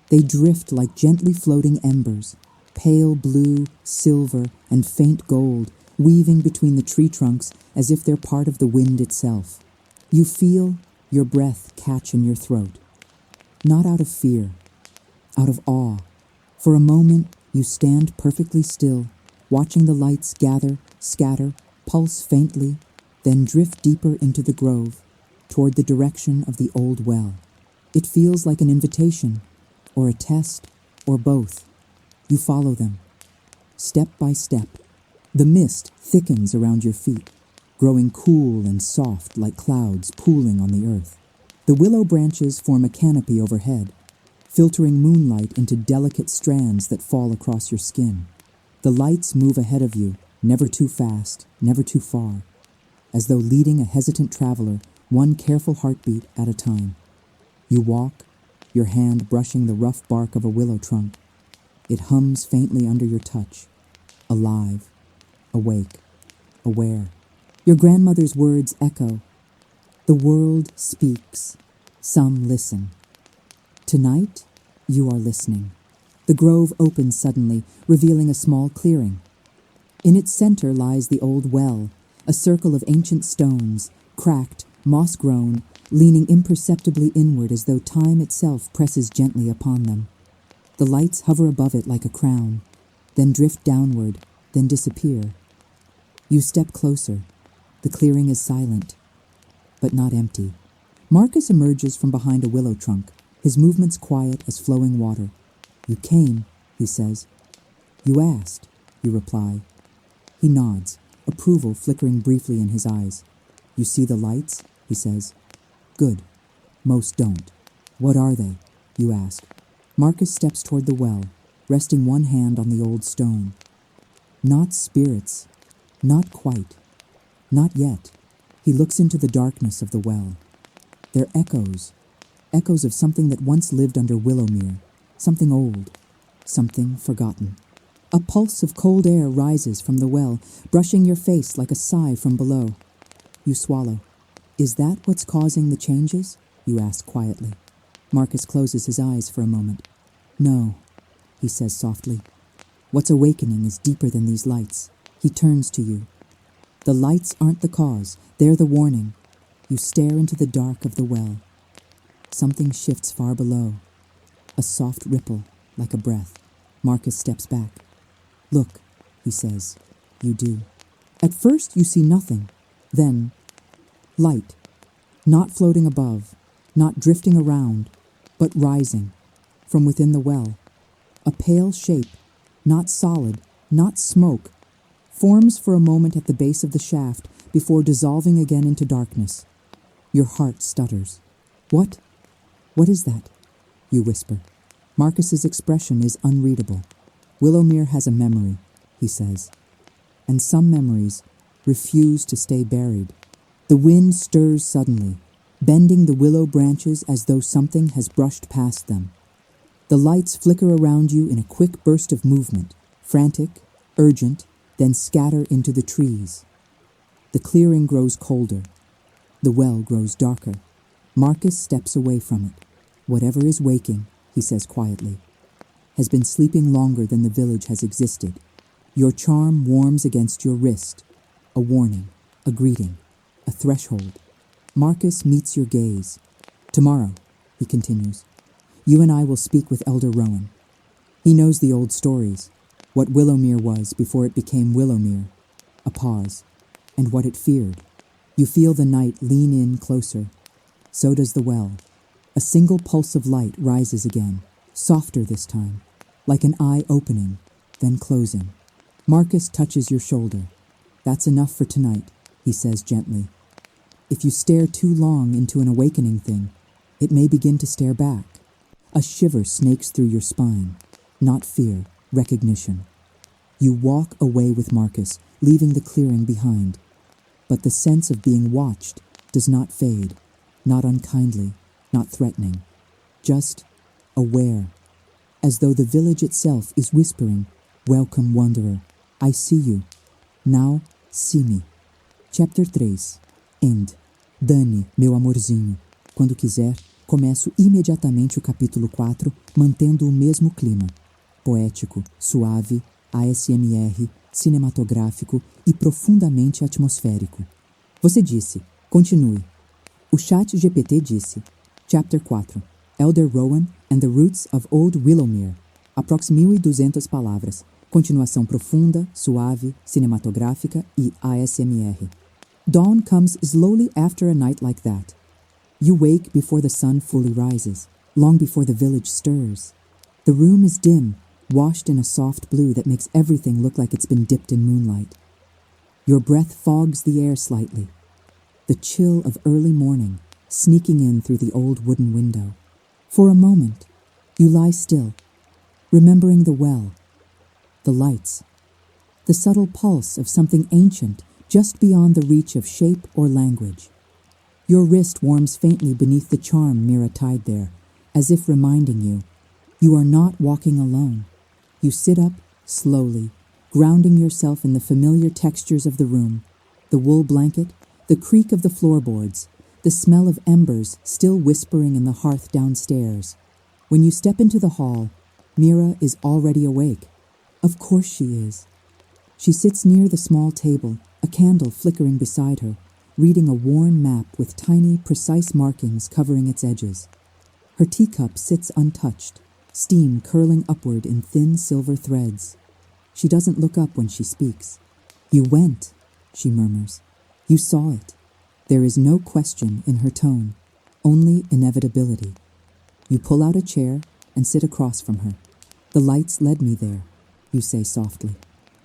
Speaker 1: They drift like gently floating embers, pale blue, silver, and faint gold, weaving between the tree trunks as if they're part of the wind itself. You feel your breath catch in your throat. Not out of fear, out of awe. For a moment, you stand perfectly still, watching the lights gather, scatter, pulse faintly, then drift deeper into the grove, toward the direction of the old well. It feels like an invitation, or a test, or both. You follow them, step by step. The mist thickens around your feet, growing cool and soft like clouds pooling on the earth. The willow branches form a canopy overhead, filtering moonlight into delicate strands that fall across your skin. The lights move ahead of you, never too fast, never too far, as though leading a hesitant traveler, one careful heartbeat at a time. You walk, your hand brushing the rough bark of a willow trunk. It hums faintly under your touch, alive, awake, aware. Your grandmother's words echo. The world speaks. Some listen. Tonight, you are listening. The grove opens suddenly, revealing a small clearing. In its center lies the old well, a circle of ancient stones, cracked, moss-grown, leaning imperceptibly inward as though time itself presses gently upon them. The lights hover above it like a crown, then drift downward, then disappear. You step closer. The clearing is silent, but not empty. Marcus emerges from behind a willow trunk, his movements quiet as flowing water. You came, he says. You asked, you reply. He nods, approval flickering briefly in his eyes. You see the lights, he says. Good. Most don't. What are they? You ask. Marcus steps toward the well, resting one hand on the old stone. Not spirits. Not quite. Not yet. He looks into the darkness of the well. They're echoes. Echoes of something that once lived under Willowmere. Something old. Something forgotten. A pulse of cold air rises from the well, brushing your face like a sigh from below. You swallow. Is that what's causing the changes? You ask quietly. Marcus closes his eyes for a moment. No, he says softly. What's awakening is deeper than these lights. He turns to you. The lights aren't the cause, they're the warning. You stare into the dark of the well. Something shifts far below. A soft ripple, like a breath. Marcus steps back. Look, he says. You do. At first you see nothing. Then, light. Not floating above, not drifting around, but rising. From within the well. A pale shape, not solid, not smoke, forms for a moment at the base of the shaft, before dissolving again into darkness. Your heart stutters. What? What is that? You whisper. Marcus's expression is unreadable. Willowmere has a memory, he says. And some memories refuse to stay buried. The wind stirs suddenly, bending the willow branches as though something has brushed past them. The lights flicker around you in a quick burst of movement, frantic, urgent, then scatter into the trees. The clearing grows colder. The well grows darker. Marcus steps away from it. Whatever is waking, he says quietly, has been sleeping longer than the village has existed. Your charm warms against your wrist. A warning, a greeting, a threshold. Marcus meets your gaze. Tomorrow, he continues, you and I will speak with Elder Rowan. He knows the old stories, what Willowmere was before it became Willowmere. A pause, and what it feared. You feel the night lean in closer. So does the well. A single pulse of light rises again, softer this time, like an eye opening, then closing. Marcus touches your shoulder. That's enough for tonight, he says gently. If you stare too long into an awakening thing, it may begin to stare back. A shiver snakes through your spine. Not fear, recognition. You walk away with Marcus, leaving the clearing behind. But the sense of being watched does not fade, not unkindly, not threatening. Just aware, as though the village itself is whispering, "Welcome, wanderer. I see you. Now, see me." Chapter 3. End. Dane, meu amorzinho. Quando quiser, começo imediatamente o capítulo 4, mantendo o mesmo clima. Poético, suave, ASMR, cinematográfico e profundamente atmosférico. Você disse, continue. O chat GPT disse, Chapter 4, Elder Rowan and the Roots of Old Willowmere. Aprox 1.200 palavras. Continuação profunda, suave, cinematográfica e ASMR. Dawn comes slowly after a night like that. You wake before the sun fully rises, long before the village stirs. The room is dim, washed in a soft blue that makes everything look like it's been dipped in moonlight. Your breath fogs the air slightly. The chill of early morning, sneaking in through the old wooden window. For a moment, you lie still, remembering the well, the lights, the subtle pulse of something ancient just beyond the reach of shape or language. Your wrist warms faintly beneath the charm Mira tied there, as if reminding you, you are not walking alone. You sit up, slowly, grounding yourself in the familiar textures of the room, the wool blanket, the creak of the floorboards, the smell of embers still whispering in the hearth downstairs. When you step into the hall, Mira is already awake. Of course she is. She sits near the small table, a candle flickering beside her, reading a worn map with tiny, precise markings covering its edges. Her teacup sits untouched, steam curling upward in thin silver threads. She doesn't look up when she speaks. You went, she murmurs. You saw it. There is no question in her tone, only inevitability. You pull out a chair and sit across from her. The lights led me there, you say softly.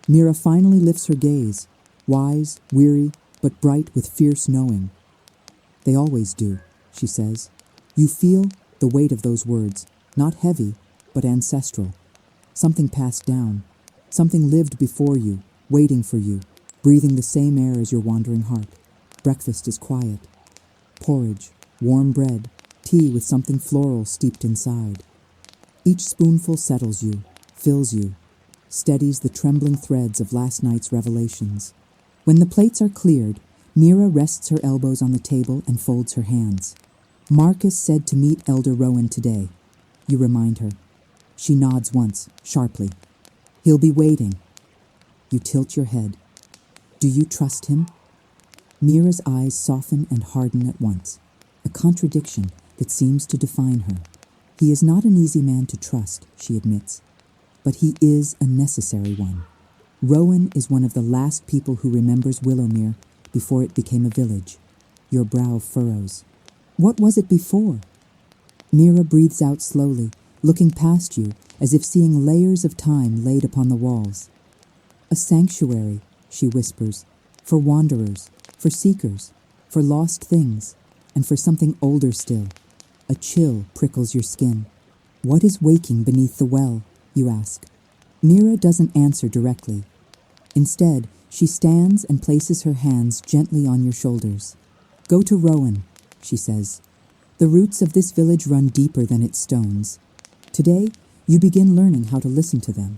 Speaker 1: Mira finally lifts her gaze, wise, weary, but bright with fierce knowing. They always do, she says. You feel the weight of those words, not heavy, but ancestral. Something passed down, something lived before you, waiting for you, breathing the same air as your wandering heart. Breakfast is quiet. Porridge, warm bread, tea with something floral steeped inside. Each spoonful settles you, fills you, steadies the trembling threads of last night's revelations. When the plates are cleared, Mira rests her elbows on the table and folds her hands. Marcus said to meet Elder Rowan today. You remind her. She nods once, sharply. He'll be waiting. You tilt your head. Do you trust him? Mira's eyes soften and harden at once, a contradiction that seems to define her. He is not an easy man to trust, she admits, but he is a necessary one. Rowan is one of the last people who remembers Willowmere before it became a village. Your brow furrows. What was it before? Mira breathes out slowly, looking past you as if seeing layers of time laid upon the walls. A sanctuary, she whispers, for wanderers, for seekers, for lost things, and for something older still. A chill prickles your skin. What is waking beneath the well, you ask? Mira doesn't answer directly. Instead, she stands and places her hands gently on your shoulders. Go to Rowan, she says. The roots of this village run deeper than its stones. Today, you begin learning how to listen to them.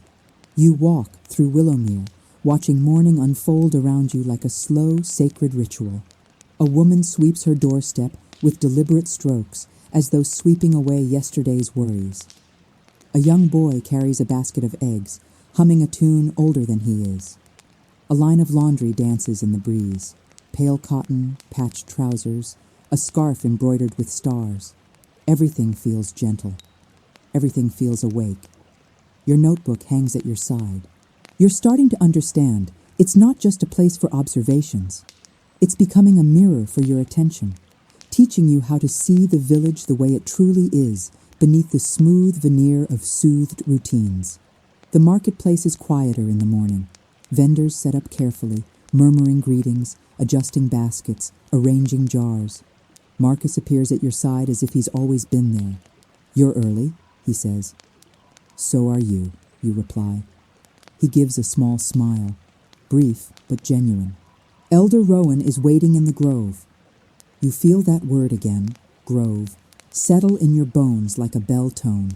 Speaker 1: You walk through Willowmere, watching morning unfold around you like a slow, sacred ritual. A woman sweeps her doorstep with deliberate strokes, as though sweeping away yesterday's worries. A young boy carries a basket of eggs, humming a tune older than he is. A line of laundry dances in the breeze. Pale cotton, patched trousers, a scarf embroidered with stars. Everything feels gentle. Everything feels awake. Your notebook hangs at your side. You're starting to understand it's not just a place for observations. It's becoming a mirror for your attention, teaching you how to see the village the way it truly is, beneath the smooth veneer of soothed routines. The marketplace is quieter in the morning. Vendors set up carefully, murmuring greetings, adjusting baskets, arranging jars. Marcus appears at your side as if he's always been there. You're early, he says. So are you, you reply. He gives a small smile, brief but genuine. Elder Rowan is waiting in the grove. You feel that word again, grove, settle in your bones like a bell tone.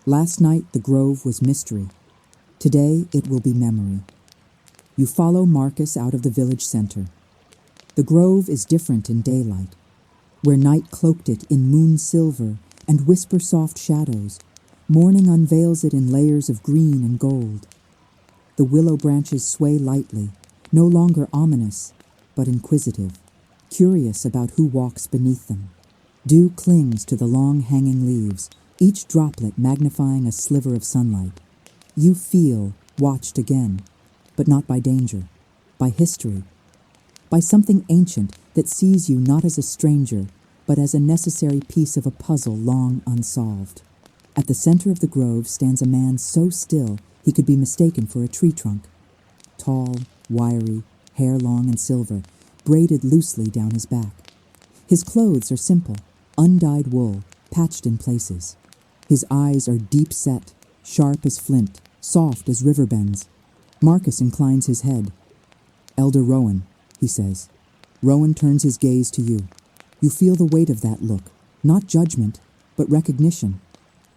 Speaker 1: Last night the grove was mystery. Today it will be memory. You follow Marcus out of the village center. The grove is different in daylight. Where night cloaked it in moon silver and whisper-soft shadows, morning unveils it in layers of green and gold. The willow branches sway lightly, no longer ominous, but inquisitive, curious about who walks beneath them. Dew clings to the long hanging leaves, each droplet magnifying a sliver of sunlight. You feel watched again, but not by danger, by history, by something ancient that sees you not as a stranger, but as a necessary piece of a puzzle long unsolved. At the center of the grove stands a man so still he could be mistaken for a tree trunk. Tall, wiry, hair long and silver, braided loosely down his back. His clothes are simple, undyed wool, patched in places. His eyes are deep set, sharp as flint, soft as river bends. Marcus inclines his head. Elder Rowan, he says. Rowan turns his gaze to you. You feel the weight of that look, not judgment, but recognition,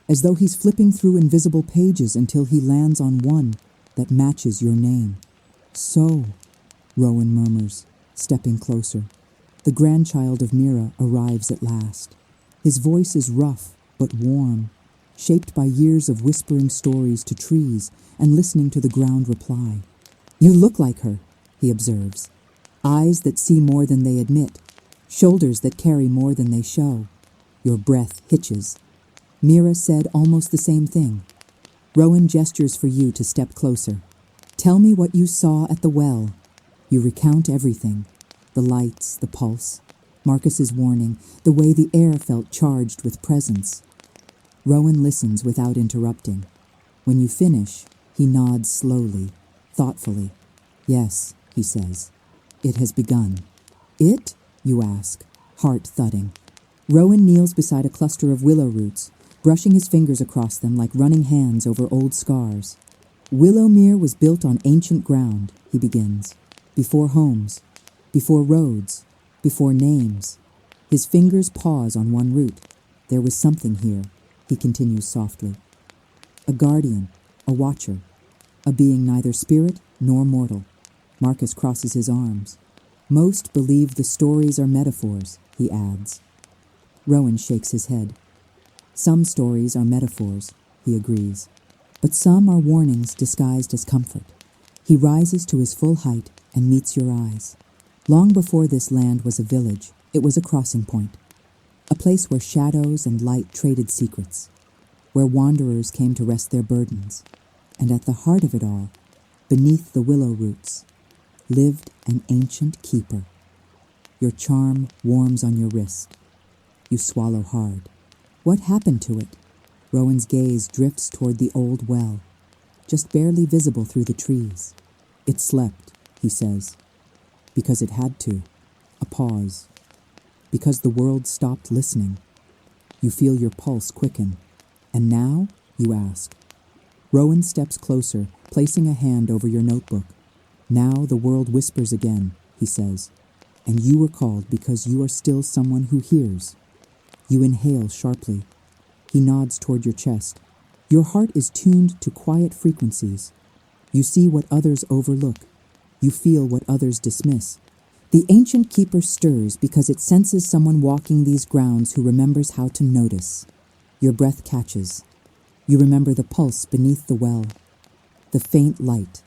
Speaker 1: as though he's flipping through invisible pages until he lands on one that matches your name. So, Rowan murmurs, stepping closer. The grandchild of Mira arrives at last. His voice is rough but warm, shaped by years of whispering stories to trees and listening to the ground reply. You look like her, he observes. Eyes that see more than they admit, shoulders that carry more than they show. Your breath hitches. Mira said almost the same thing. Rowan gestures for you to step closer. Tell me what you saw at the well. You recount everything. The lights, the pulse, Marcus's warning, the way the air felt charged with presence. Rowan listens without interrupting. When you finish, he nods slowly, thoughtfully. Yes, he says. It has begun. It? You ask, heart thudding. Rowan kneels beside a cluster of willow roots, brushing his fingers across them like running hands over old scars. Willowmere was built on ancient ground, he begins. Before homes, before roads, before names. His fingers pause on one root. There was something here, he continues softly. A guardian, a watcher, a being neither spirit nor mortal. Marcus crosses his arms. Most believe the stories are metaphors, he adds. Rowan shakes his head. Some stories are metaphors, he agrees, but some are warnings disguised as comfort. He rises to his full height and meets your eyes. Long before this land was a village, it was a crossing point, a place where shadows and light traded secrets, where wanderers came to rest their burdens, and at the heart of it all, beneath the willow roots, lived an ancient keeper. Your charm warms on your wrist. You swallow hard. What happened to it? Rowan's gaze drifts toward the old well, just barely visible through the trees. It slept, he says. because it had to. A pause. Because the world stopped listening. You feel your pulse quicken. And now, you ask. Rowan steps closer, placing a hand over your notebook. Now the world whispers again, he says. And you were called because you are still someone who hears. You inhale sharply. He nods toward your chest. Your heart is tuned to quiet frequencies. You see what others overlook. You feel what others dismiss. The ancient keeper stirs because it senses someone walking these grounds who remembers how to notice. Your breath catches. You remember the pulse beneath the well, the faint light,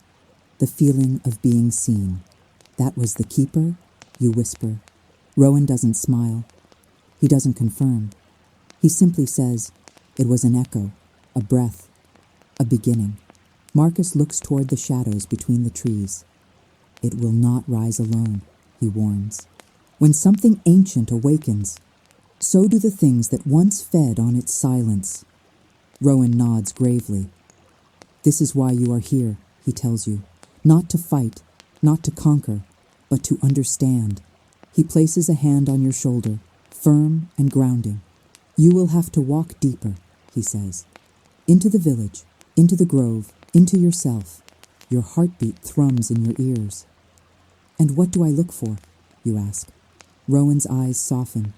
Speaker 1: the feeling of being seen. That was the keeper, you whisper. Rowan doesn't smile. He doesn't confirm. He simply says, it was an echo, a breath, a beginning. Marcus looks toward the shadows between the trees. It will not rise alone, he warns. When something ancient awakens, so do the things that once fed on its silence. Rowan nods gravely. This is why you are here, he tells you. Not to fight, not to conquer, but to understand. He places a hand on your shoulder, firm and grounding. You will have to walk deeper, he says. Into the village, into the grove, into yourself. Your heartbeat thrums in your ears. And what do I look for? You ask. Rowan's eyes soften.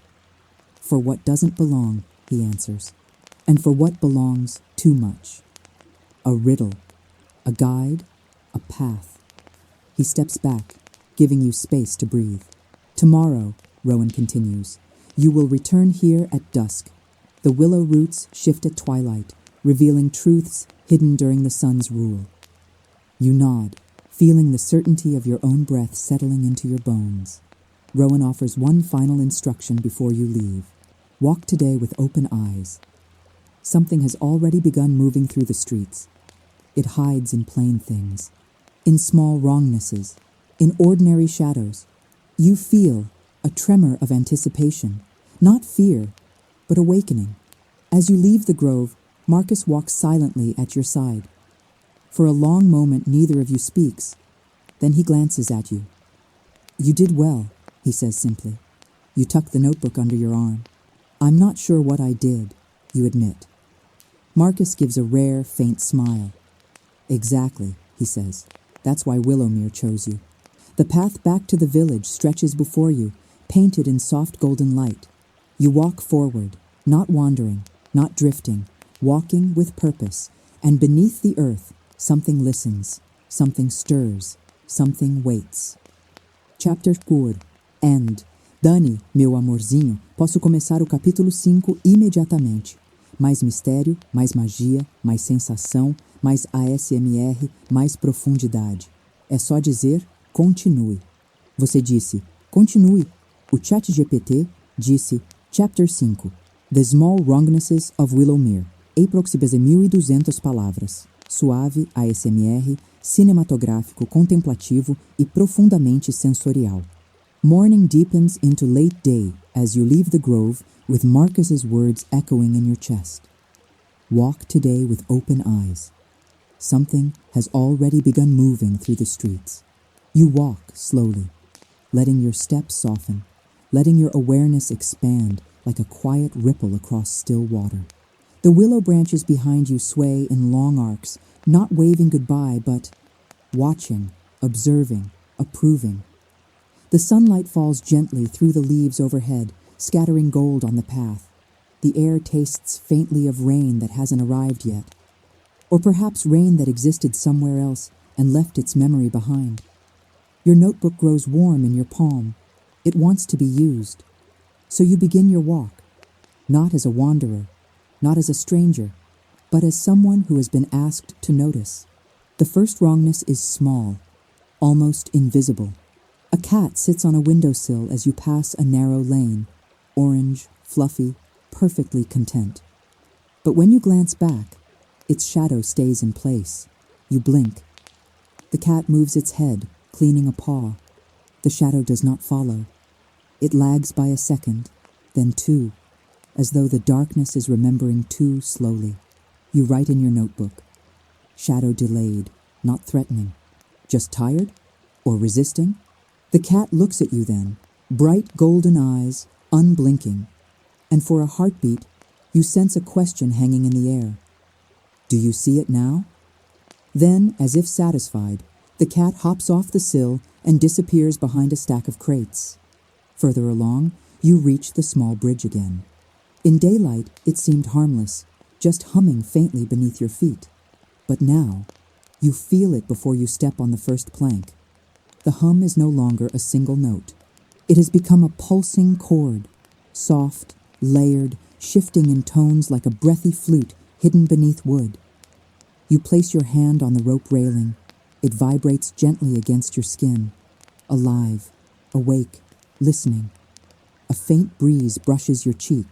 Speaker 1: For what doesn't belong, he answers. And for what belongs too much. A riddle, a guide, a path. He steps back, giving you space to breathe. Tomorrow, Rowan continues, you will return here at dusk. The willow roots shift at twilight, revealing truths hidden during the sun's rule. You nod, feeling the certainty of your own breath settling into your bones. Rowan offers one final instruction before you leave. Walk today with open eyes. Something has already begun moving through the streets. It hides in plain things, in small wrongnesses, in ordinary shadows. You feel a tremor of anticipation, not fear, but awakening. As you leave the grove, Marcus walks silently at your side. For a long moment, neither of you speaks. Then he glances at you. You did well, he says simply. You tuck the notebook under your arm. I'm not sure what I did, you admit. Marcus gives a rare, faint smile. Exactly, he says. That's why Willowmere chose you. The path back to the village stretches before you, painted in soft golden light. You walk forward, not wandering, not drifting, walking with purpose, and beneath the earth, something listens, something stirs, something waits. Chapter 4. End. Dani, meu amorzinho, posso começar o capítulo 5 imediatamente. Mais mistério, mais magia, mais sensação, mais ASMR, mais profundidade. É só dizer, continue. Você disse, continue. O ChatGPT disse, Chapter 5. The Small Wrongnesses of Willowmere. Aproximadamente 1.200 palavras. Suave, ASMR, cinematográfico, contemplativo e profundamente sensorial. Morning deepens into late day as you leave the grove with Marcus's words echoing in your chest. Walk today with open eyes. Something has already begun moving through the streets. You walk slowly, letting your steps soften, letting your awareness expand like a quiet ripple across still water. The willow branches behind you sway in long arcs, not waving goodbye, but watching, observing, approving. The sunlight falls gently through the leaves overhead, scattering gold on the path. The air tastes faintly of rain that hasn't arrived yet. Or perhaps rain that existed somewhere else and left its memory behind. Your notebook grows warm in your palm. It wants to be used. So you begin your walk, not as a wanderer, not as a stranger, but as someone who has been asked to notice. The first wrongness is small, almost invisible. A cat sits on a windowsill as you pass a narrow lane, orange, fluffy, perfectly content. But when you glance back, its shadow stays in place. You blink. The cat moves its head, cleaning a paw. The shadow does not follow. It lags by a second, then two, as though the darkness is remembering too slowly. You write in your notebook. Shadow delayed, not threatening. Just tired? Or resisting? The cat looks at you then, bright golden eyes, unblinking, and for a heartbeat, you sense a question hanging in the air. Do you see it now? Then, as if satisfied, the cat hops off the sill and disappears behind a stack of crates. Further along, you reach the small bridge again. In daylight, it seemed harmless, just humming faintly beneath your feet. But now, you feel it before you step on the first plank. The hum is no longer a single note. It has become a pulsing chord, soft, layered, shifting in tones like a breathy flute hidden beneath wood. You place your hand on the rope railing. It vibrates gently against your skin, alive, awake, listening. A faint breeze brushes your cheek.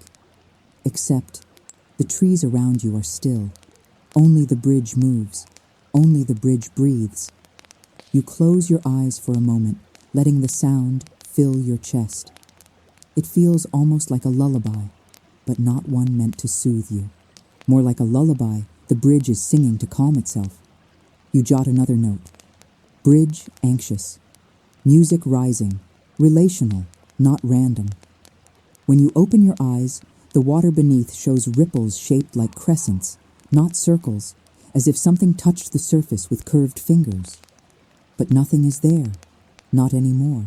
Speaker 1: Except, the trees around you are still. Only the bridge moves. Only the bridge breathes. You close your eyes for a moment, letting the sound fill your chest. It feels almost like a lullaby, but not one meant to soothe you. More like a lullaby the bridge is singing to calm itself. You jot another note. Bridge anxious. Music rising. Relational, not random. When you open your eyes, the water beneath shows ripples shaped like crescents, not circles, as if something touched the surface with curved fingers. But nothing is there. Not anymore.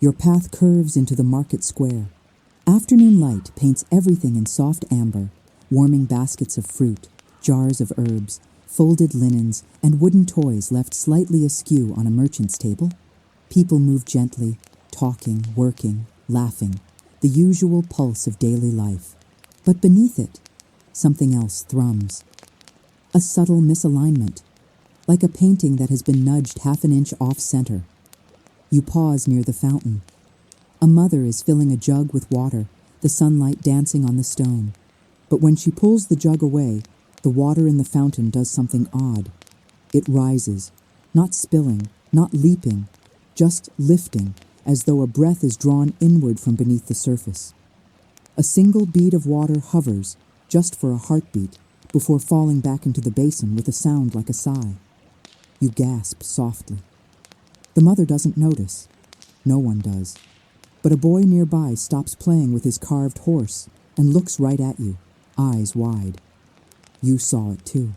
Speaker 1: Your path curves into the market square. Afternoon light paints everything in soft amber, warming baskets of fruit, jars of herbs, folded linens, and wooden toys left slightly askew on a merchant's table. People move gently, talking, working, laughing, the usual pulse of daily life. But beneath it, something else thrums. A subtle misalignment, like a painting that has been nudged half an inch off-center. You pause near the fountain. A mother is filling a jug with water, the sunlight dancing on the stone. But when she pulls the jug away, the water in the fountain does something odd. It rises, not spilling, not leaping, just lifting, as though a breath is drawn inward from beneath the surface. A single bead of water hovers, just for a heartbeat, before falling back into the basin with a sound like a sigh. You gasp softly. The mother doesn't notice. No one does. But a boy nearby stops playing with his carved horse and looks right at you, eyes wide. You saw it too,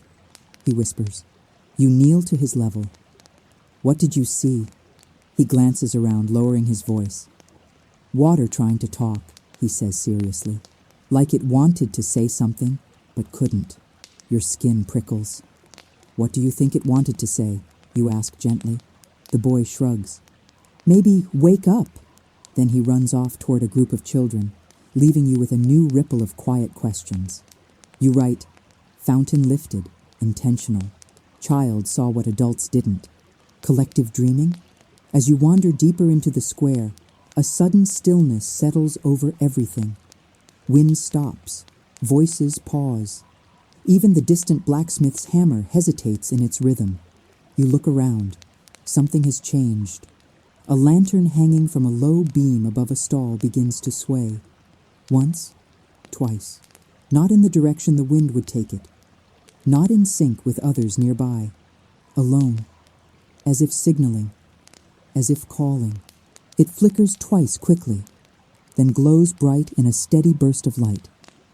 Speaker 1: he whispers. You kneel to his level. What did you see? He glances around, lowering his voice. Water trying to talk, he says seriously, like it wanted to say something, but couldn't. Your skin prickles. What do you think it wanted to say? You ask gently. The boy shrugs. Maybe wake up. Then he runs off toward a group of children, leaving you with a new ripple of quiet questions. You write, fountain lifted, intentional. Child saw what adults didn't. Collective dreaming? As you wander deeper into the square, a sudden stillness settles over everything. Wind stops. Voices pause. Even the distant blacksmith's hammer hesitates in its rhythm. You look around. Something has changed. A lantern hanging from a low beam above a stall begins to sway. Once, twice. Not in the direction the wind would take it. Not in sync with others nearby. Alone. As if signaling. As if calling. It flickers twice quickly, then glows bright in a steady burst of light,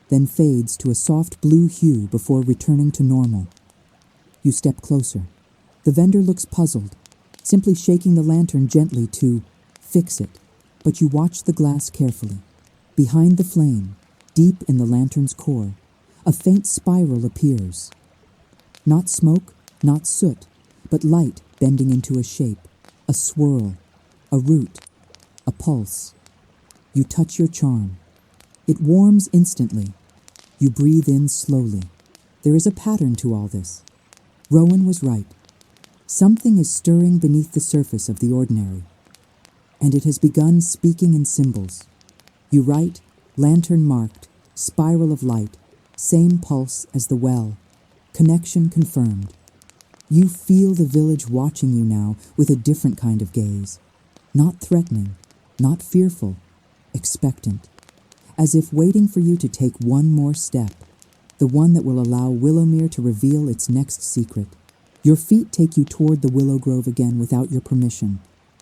Speaker 1: then fades to a soft blue hue before returning to normal. You step closer. The vendor looks puzzled, simply shaking the lantern gently to fix it, but you watch the glass carefully. Behind the flame, deep in the lantern's core, a faint spiral appears. Not smoke, not soot, but light bending into a shape, a swirl, a root, a pulse. You touch your charm. It warms instantly. You breathe in slowly. There is a pattern to all this. Rowan was right. Something is stirring beneath the surface of the ordinary. And it has begun speaking in symbols. You write, lantern marked, spiral of light, same pulse as the well, connection confirmed. You feel the village watching you now with a different kind of gaze. Not threatening, not fearful, expectant. As if waiting for you to take one more step, the one that will allow Willowmere to reveal its next secret. Your feet take you toward the willow grove again without your permission.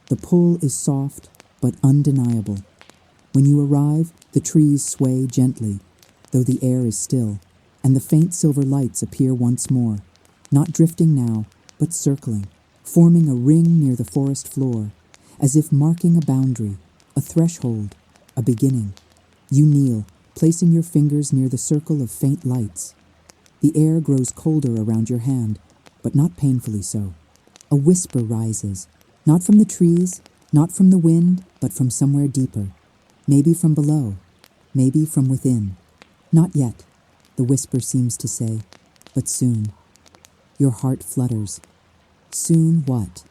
Speaker 1: The pull is soft, but undeniable. When you arrive, the trees sway gently, though the air is still, and the faint silver lights appear once more, not drifting now, but circling, forming a ring near the forest floor, as if marking a boundary, a threshold, a beginning. You kneel, placing your fingers near the circle of faint lights. The air grows colder around your hand, but not painfully so. A whisper rises, not from the trees, not from the wind, but from somewhere deeper. Maybe from below, maybe from within. Not yet, the whisper seems to say, but soon. Your heart flutters. Soon what?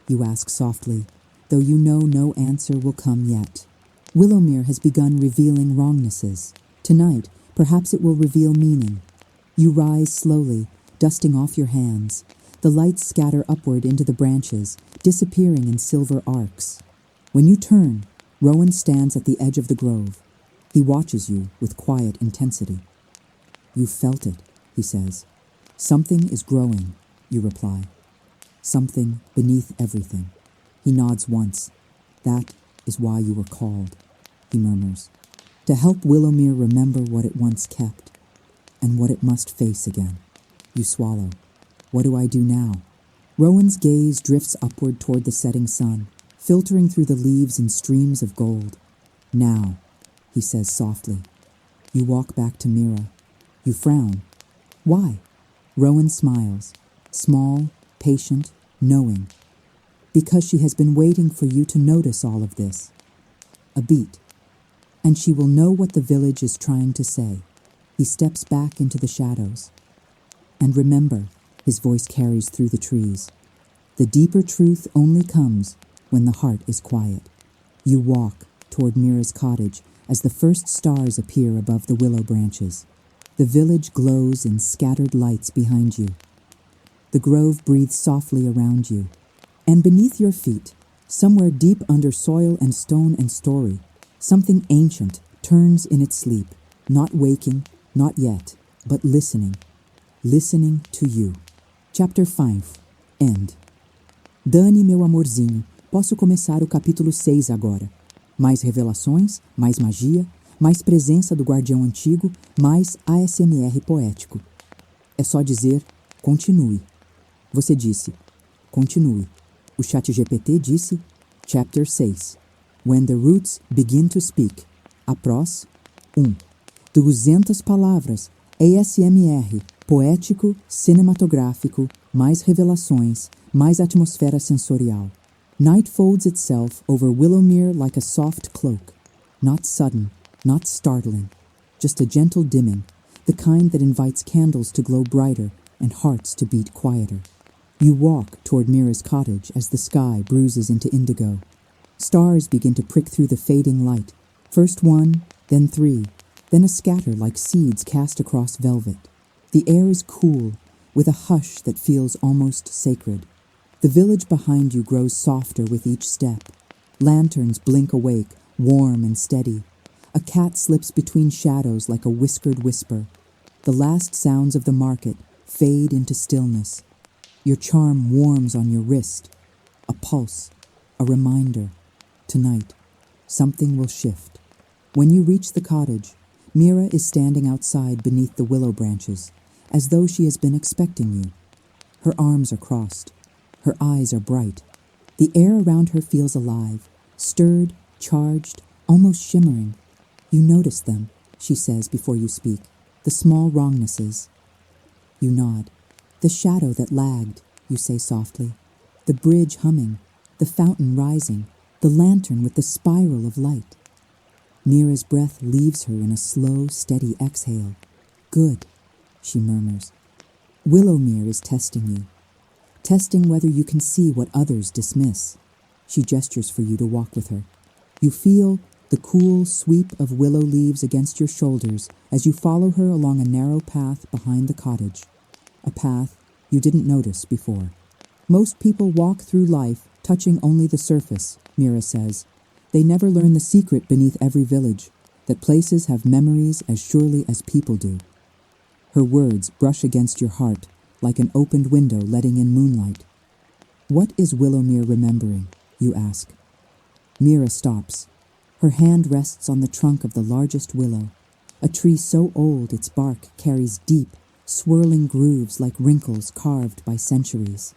Speaker 1: You ask softly, though you know no answer will come yet. Willowmere has begun revealing wrongnesses. Tonight, perhaps it will reveal meaning. You rise slowly, dusting off your hands. The lights scatter upward into the branches, disappearing in silver arcs. When you turn, Rowan stands at the edge of the grove. He watches you with quiet intensity. You felt it, he says. Something is growing, you reply. Something beneath everything. He nods once. That is why you were called, he murmurs. To help Willowmere remember what it once kept, and what it must face again. You swallow. What do I do now? Rowan's gaze drifts upward toward the setting sun, filtering through the leaves in streams of gold. Now, he says softly. You walk back to Mira. You frown. Why? Rowan smiles, small, patient, knowing. Because she has been waiting for you to notice all of this. A beat. And she will know what the village is trying to say. He steps back into the shadows. And remember, his voice carries through the trees. The deeper truth only comes when the heart is quiet. You walk toward Mira's cottage as the first stars appear above the willow branches. The village glows in scattered lights behind you. The grove breathes softly around you. And beneath your feet, somewhere deep under soil and stone and story, something ancient turns in its sleep, not waking, not yet, but listening to you. Chapter 5. End. Dani, meu amorzinho, posso começar o capítulo 6 agora. Mais revelações, mais magia, mais presença do guardião antigo, mais ASMR poético. É só dizer, continue. Você disse, continue. O ChatGPT disse, Chapter 6. When the roots begin to speak. A prós, 1. 200 palavras, ASMR, poético, cinematográfico, mais revelações, mais atmosfera sensorial. Night folds itself over Willowmere like a soft cloak. Not sudden, not startling, just a gentle dimming, the kind that invites candles to glow brighter and hearts to beat quieter. You walk toward Mira's cottage as the sky bruises into indigo. Stars begin to prick through the fading light, first one, then 3, then a scatter like seeds cast across velvet. The air is cool, with a hush that feels almost sacred. The village behind you grows softer with each step. Lanterns blink awake, warm and steady. A cat slips between shadows like a whiskered whisper. The last sounds of the market fade into stillness. Your charm warms on your wrist. A pulse, a reminder. Tonight, something will shift. When you reach the cottage, Mira is standing outside beneath the willow branches, as though she has been expecting you. Her arms are crossed. Her eyes are bright. The air around her feels alive, stirred, charged, almost shimmering. You notice them, she says before you speak, the small wrongnesses. You nod. The shadow that lagged, you say softly. The bridge humming, the fountain rising, the lantern with the spiral of light. Mira's breath leaves her in a slow, steady exhale. Good, she murmurs. Willowmere is testing you. Testing whether you can see what others dismiss. She gestures for you to walk with her. You feel the cool sweep of willow leaves against your shoulders as you follow her along a narrow path behind the cottage. A path you didn't notice before. Most people walk through life touching only the surface, Mira says. They never learn the secret beneath every village, that places have memories as surely as people do. Her words brush against your heart, like an opened window letting in moonlight. What is Willowmere remembering? you ask. Mira stops. Her hand rests on the trunk of the largest willow, a tree so old its bark carries deep, swirling grooves like wrinkles carved by centuries.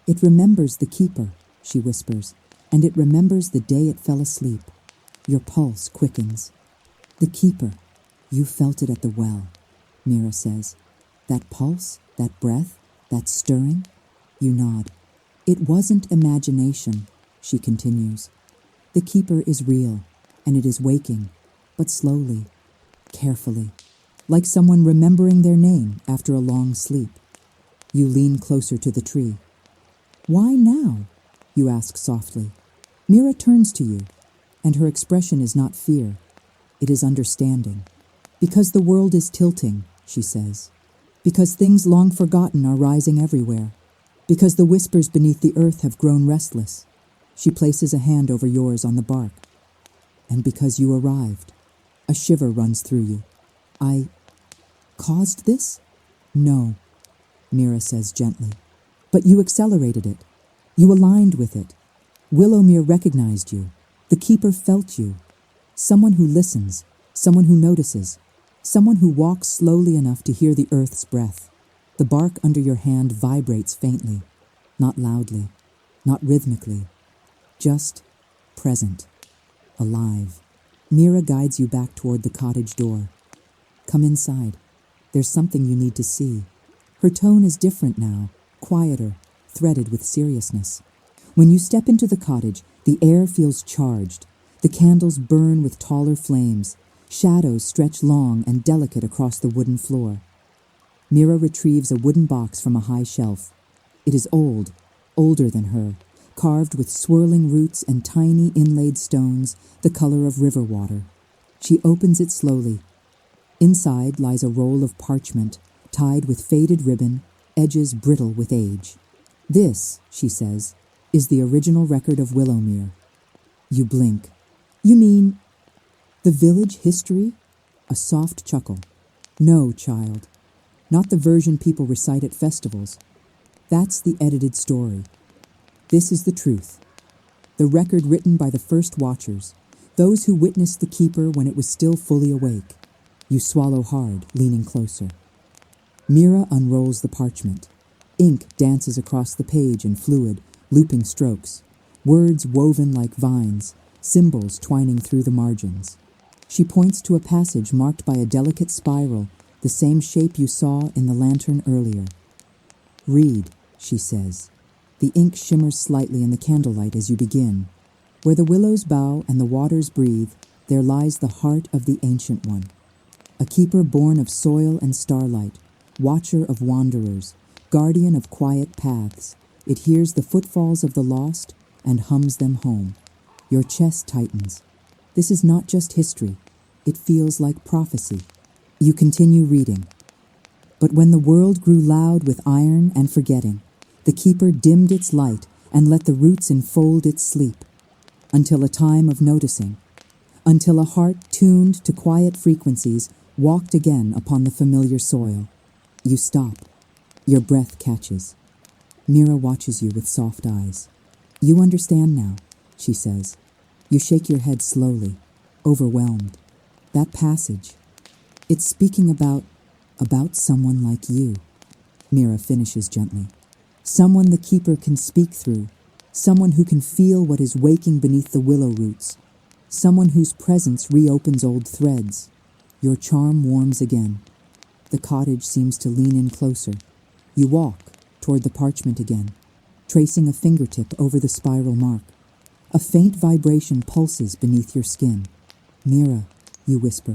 Speaker 1: It remembers the keeper, she whispers, and it remembers the day it fell asleep. Your pulse quickens. The keeper, you felt it at the well, Mira says. That pulse, that breath, that stirring? You nod. It wasn't imagination, she continues. The keeper is real, and it is waking, but slowly, carefully, like someone remembering their name after a long sleep. You lean closer to the tree. Why now? You ask softly. Mira turns to you, and her expression is not fear. It is understanding. Because the world is tilting, she says. Because things long forgotten are rising everywhere. Because the whispers beneath the earth have grown restless. She places a hand over yours on the bark. And because you arrived, a shiver runs through you. I caused this? No, Mira says gently. But you accelerated it. You aligned with it. Willowmere recognized you. The keeper felt you. Someone who listens, someone who notices, someone who walks slowly enough to hear the earth's breath. The bark under your hand vibrates faintly, not loudly, not rhythmically, just present, alive. Mira guides you back toward the cottage door. Come inside. There's something you need to see. Her tone is different now, quieter, threaded with seriousness. When you step into the cottage, the air feels charged. The candles burn with taller flames. Shadows stretch long and delicate across the wooden floor. Mira retrieves a wooden box from a high shelf. It is old, older than her, carved with swirling roots and tiny inlaid stones the color of river water. She opens it slowly. Inside lies a roll of parchment, tied with faded ribbon, edges brittle with age. This, she says, is the original record of Willowmere. You blink. You mean the village history? A soft chuckle. No, child. Not the version people recite at festivals. That's the edited story. This is the truth. The record written by the first watchers, those who witnessed the keeper when it was still fully awake. You swallow hard, leaning closer. Mira unrolls the parchment. Ink dances across the page in fluid, looping strokes. Words woven like vines, symbols twining through the margins. She points to a passage marked by a delicate spiral, the same shape you saw in the lantern earlier. Read, she says. The ink shimmers slightly in the candlelight as you begin. Where the willows bow and the waters breathe, there lies the heart of the Ancient One. A keeper born of soil and starlight, watcher of wanderers, guardian of quiet paths. It hears the footfalls of the lost and hums them home. Your chest tightens. This is not just history. It feels like prophecy. You continue reading. But when the world grew loud with iron and forgetting, the keeper dimmed its light and let the roots enfold its sleep. Until a time of noticing. Until a heart tuned to quiet frequencies walked again upon the familiar soil. You stop. Your breath catches. Mira watches you with soft eyes. You understand now, she says. You shake your head slowly, overwhelmed. That passage, it's speaking about someone like you. Mira finishes gently. Someone the keeper can speak through. Someone who can feel what is waking beneath the willow roots. Someone whose presence reopens old threads. Your charm warms again. The cottage seems to lean in closer. You walk toward the parchment again, tracing a fingertip over the spiral mark. A faint vibration pulses beneath your skin. Mira, you whisper,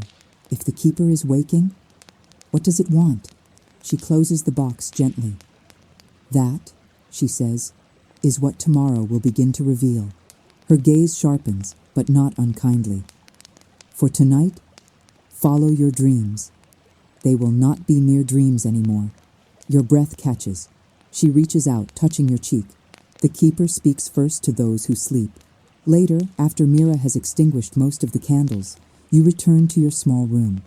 Speaker 1: if the keeper is waking, what does it want? She closes the box gently. That, she says, is what tomorrow will begin to reveal. Her gaze sharpens, but not unkindly. For tonight, follow your dreams. They will not be mere dreams anymore. Your breath catches. She reaches out, touching your cheek. The keeper speaks first to those who sleep. Later, after Mira has extinguished most of the candles, you return to your small room.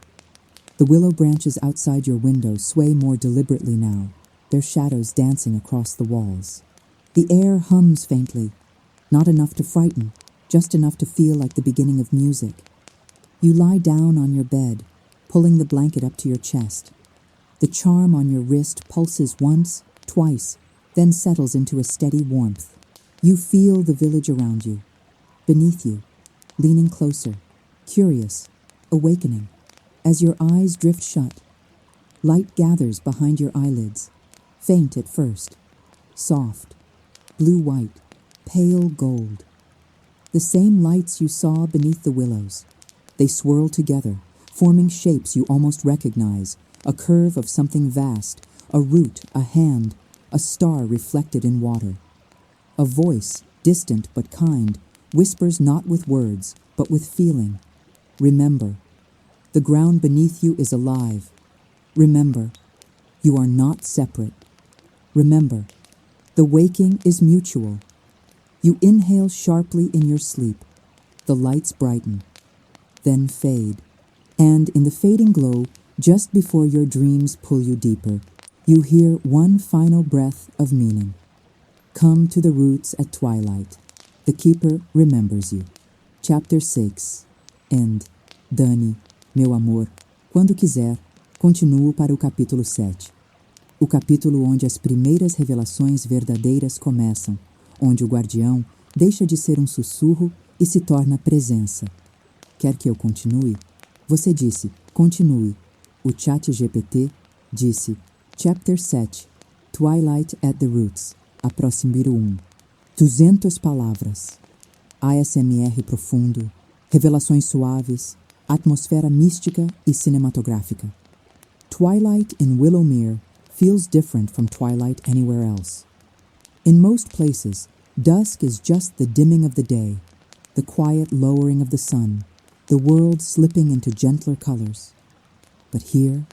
Speaker 1: The willow branches outside your window sway more deliberately now, their shadows dancing across the walls. The air hums faintly. Not enough to frighten, just enough to feel like the beginning of music. You lie down on your bed, pulling the blanket up to your chest. The charm on your wrist pulses once, twice, then settles into a steady warmth. You feel the village around you, beneath you, leaning closer, curious, awakening. As your eyes drift shut, light gathers behind your eyelids, faint at first, soft, blue-white, pale gold. The same lights you saw beneath the willows. They swirl together, forming shapes you almost recognize, a curve of something vast, a root, a hand, a star reflected in water. A voice, distant but kind, whispers not with words, but with feeling. Remember, the ground beneath you is alive. Remember, you are not separate. Remember, the waking is mutual. You inhale sharply in your sleep. The lights brighten, then fade. And in the fading glow, just before your dreams pull you deeper, you hear one final breath of meaning. Come to the roots at twilight. The keeper remembers you. Chapter 6. End. Dani, meu amor, quando quiser, continuo para o capítulo 7. O capítulo onde as primeiras revelações verdadeiras começam, onde o guardião deixa de ser um sussurro e se torna presença. Quer que eu continue? Você disse, continue. O chat GPT disse, Chapter 7, Twilight at the Roots, aproximiro 1. 200 palavras. ASMR profundo, revelações suaves, atmosfera mística e cinematográfica. Twilight in Willowmere feels different from twilight anywhere else. In most places, dusk is just the dimming of the day, the quiet lowering of the sun, the world slipping into gentler colors. But here,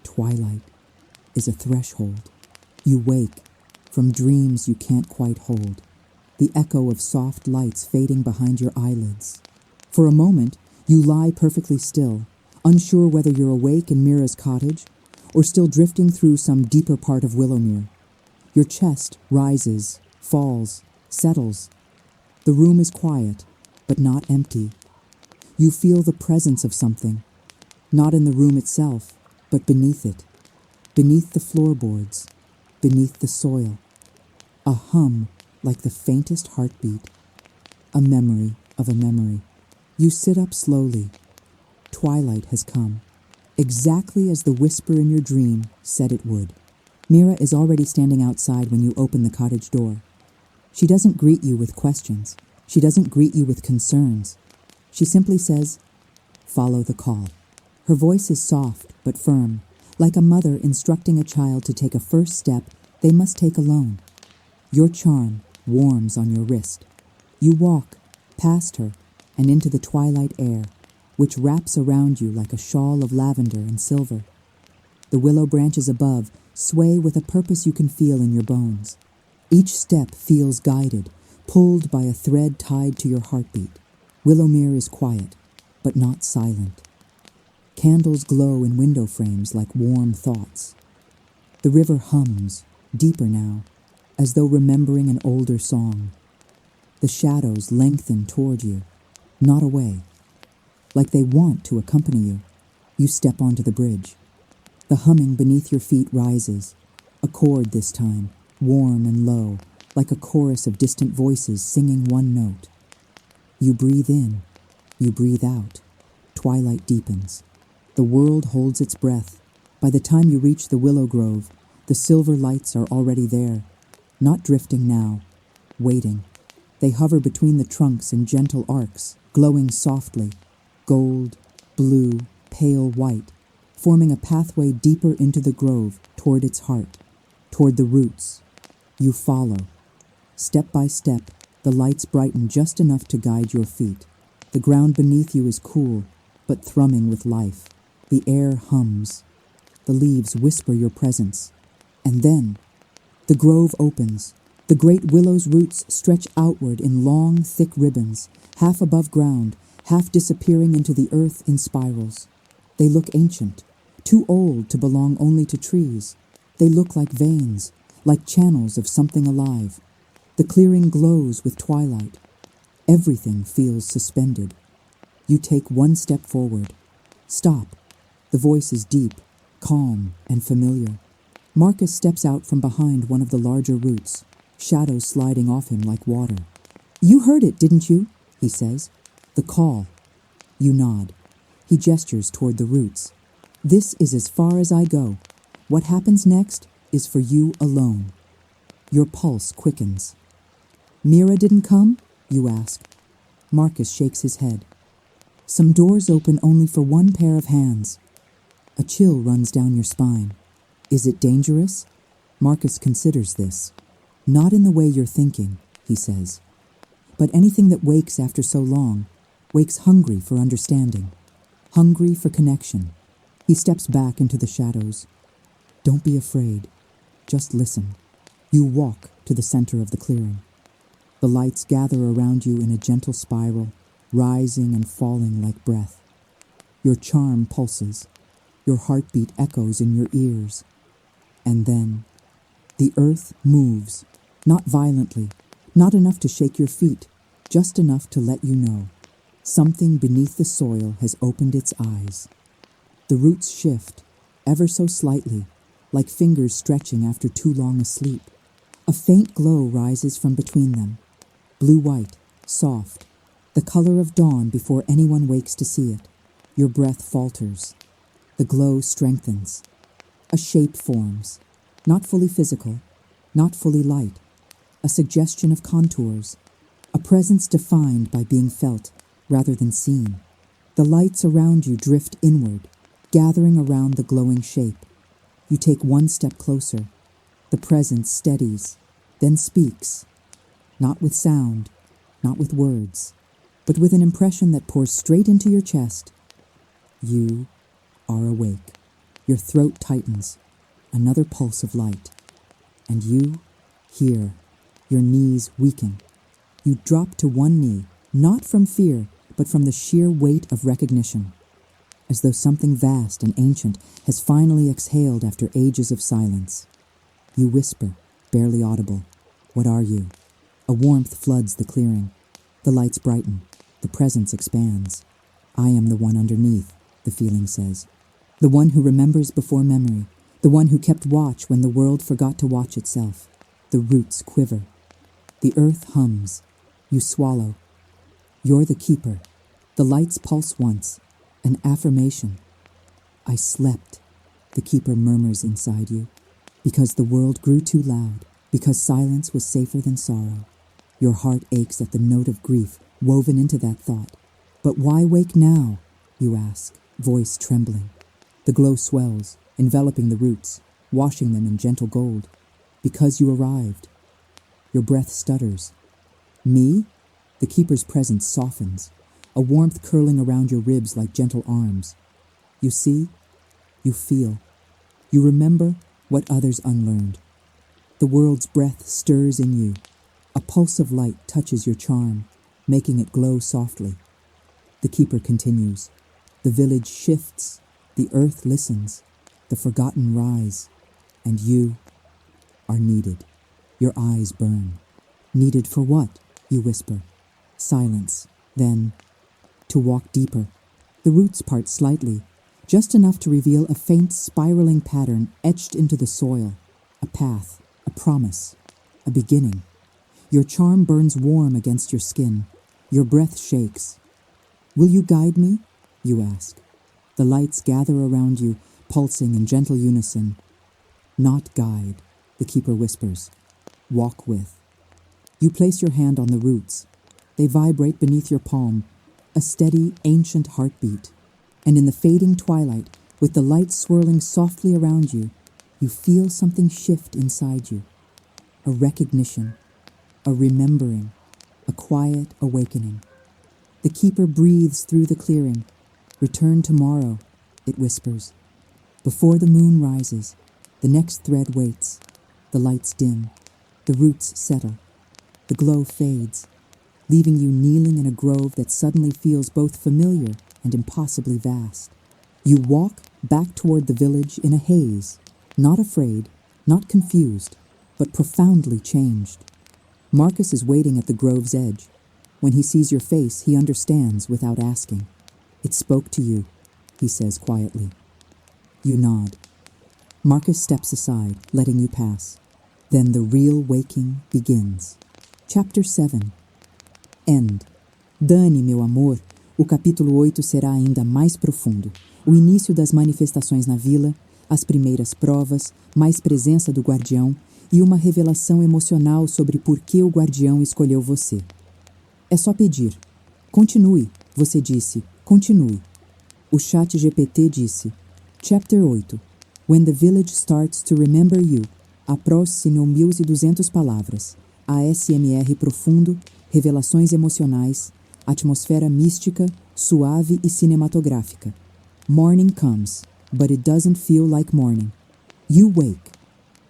Speaker 1: twilight is a threshold. You wake from dreams you can't quite hold, the echo of soft lights fading behind your eyelids. For a moment, you lie perfectly still, unsure whether you're awake in Mira's cottage or still drifting through some deeper part of Willowmere. Your chest rises, falls, settles. The room is quiet, but not empty. You feel the presence of something, not in the room itself, but beneath it, beneath the floorboards, beneath the soil. A hum like the faintest heartbeat, a memory of a memory. You sit up slowly. Twilight has come, exactly as the whisper in your dream said it would. Mira is already standing outside when you open the cottage door. She doesn't greet you with questions. She doesn't greet you with concerns. She simply says, follow the call. Her voice is soft but firm, like a mother instructing a child to take a first step they must take alone. Your charm warms on your wrist. You walk past her and into the twilight air, which wraps around you like a shawl of lavender and silver. The willow branches above sway with a purpose you can feel in your bones. Each step feels guided, pulled by a thread tied to your heartbeat. Willowmere is quiet, but not silent. Candles glow in window frames like warm thoughts. The river hums, deeper now, as though remembering an older song. The shadows lengthen toward you, not away. Like they want to accompany you. You step onto the bridge. The humming beneath your feet rises, a chord this time, warm and low, like a chorus of distant voices singing one note. You breathe in, you breathe out. Twilight deepens. The world holds its breath. By the time you reach the willow grove, the silver lights are already there, not drifting now, waiting. They hover between the trunks in gentle arcs, glowing softly, gold, blue, pale white, forming a pathway deeper into the grove, toward its heart, toward the roots. You follow. Step by step, the lights brighten just enough to guide your feet. The ground beneath you is cool, but thrumming with life. The air hums. The leaves whisper your presence. And then, the grove opens. The great willow's roots stretch outward in long, thick ribbons, half above ground, half disappearing into the earth in spirals. They look ancient, too old to belong only to trees. They look like veins, like channels of something alive. The clearing glows with twilight. Everything feels suspended. You take one step forward. Stop. The voice is deep, calm, and familiar. Marcus steps out from behind one of the larger roots, shadows sliding off him like water. "You heard it, didn't you?" he says. "The call." You nod. He gestures toward the roots. "This is as far as I go. What happens next is for you alone." Your pulse quickens. "Mira didn't come?" you ask. Marcus shakes his head. Some doors open only for one pair of hands. A chill runs down your spine. Is it dangerous? Marcus considers this. Not in the way you're thinking, he says. But anything that wakes after so long wakes hungry for understanding, hungry for connection. He steps back into the shadows. Don't be afraid. Just listen. You walk to the center of the clearing. The lights gather around you in a gentle spiral, rising and falling like breath. Your charm pulses. Your heartbeat echoes in your ears. And then, the earth moves, not violently, not enough to shake your feet, just enough to let you know. Something beneath the soil has opened its eyes. The roots shift, ever so slightly, like fingers stretching after too long a sleep. A faint glow rises from between them, blue-white, soft, the color of dawn before anyone wakes to see it. Your breath falters. The glow strengthens. A shape forms, not fully physical, not fully light, a suggestion of contours, a presence defined by being felt rather than seen. The lights around you drift inward, gathering around the glowing shape. You take one step closer. The presence steadies, then speaks, not with sound, not with words, but with an impression that pours straight into your chest. You are awake. Your throat tightens, another pulse of light. And you hear, your knees weaken. You drop to one knee, not from fear, but from the sheer weight of recognition, as though something vast and ancient has finally exhaled after ages of silence. You whisper, barely audible, "What are you?" A warmth floods the clearing. The lights brighten. The presence expands. "I am the one underneath," the feeling says. The one who remembers before memory. The one who kept watch when the world forgot to watch itself. The roots quiver. The earth hums. You swallow. You're the keeper. The lights pulse once. An affirmation. "I slept," the keeper murmurs inside you. Because the world grew too loud. Because silence was safer than sorrow. Your heart aches at the note of grief woven into that thought. "But why wake now?" you ask, voice trembling. The glow swells, enveloping the roots, washing them in gentle gold. Because you arrived. Your breath stutters. "Me?" The keeper's presence softens, a warmth curling around your ribs like gentle arms. You see, you feel, you remember what others unlearned. The world's breath stirs in you. A pulse of light touches your charm, making it glow softly. The keeper continues. The village shifts. The earth listens. The forgotten rise. And you are needed. Your eyes burn. "Needed for what?" you whisper. Silence. Then, to walk deeper. The roots part slightly, just enough to reveal a faint spiraling pattern etched into the soil. A path, a promise, a beginning. Your charm burns warm against your skin. Your breath shakes. "Will you guide me?" you ask. The lights gather around you, pulsing in gentle unison. "Not guide," the keeper whispers. "Walk with." You place your hand on the roots. They vibrate beneath your palm, a steady, ancient heartbeat. And in the fading twilight, with the light swirling softly around you, you feel something shift inside you. A recognition, a remembering, a quiet awakening. The keeper breathes through the clearing. "Return tomorrow," it whispers. Before the moon rises, the next thread waits. The lights dim. The roots settle. The glow fades, leaving you kneeling in a grove that suddenly feels both familiar and impossibly vast. You walk back toward the village in a haze, not afraid, not confused, but profoundly changed. Marcus is waiting at the grove's edge. When he sees your face, he understands without asking. It spoke to you, he says quietly. You nod. Marcus steps aside, letting you pass. Then the real waking begins. Chapter 7. End. Dani, meu amor, o capítulo 8 será ainda mais profundo. O início das manifestações na vila, as primeiras provas, mais presença do guardião e uma revelação emocional sobre por que o guardião escolheu você. É só pedir. Continue, você disse. Continue. O chat GPT disse. Chapter 8. When the village starts to remember you. Aproxe-se 1200 palavras. ASMR profundo, revelações emocionais, atmosfera mística, suave e cinematográfica. Morning comes, but it doesn't feel like morning. You wake,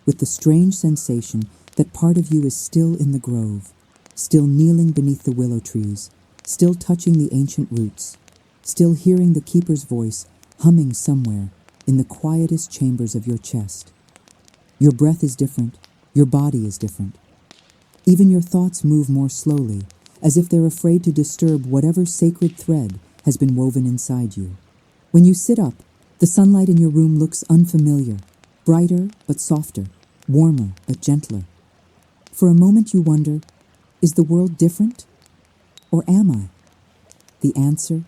Speaker 1: with the strange sensation that part of you is still in the grove, still kneeling beneath the willow trees, still touching the ancient roots, still hearing the keeper's voice humming somewhere in the quietest chambers of your chest. Your breath is different, your body is different. Even your thoughts move more slowly, as if they're afraid to disturb whatever sacred thread has been woven inside you. When you sit up, the sunlight in your room looks unfamiliar, brighter but softer, warmer but gentler. For a moment you wonder, is the world different? Or am I? The answer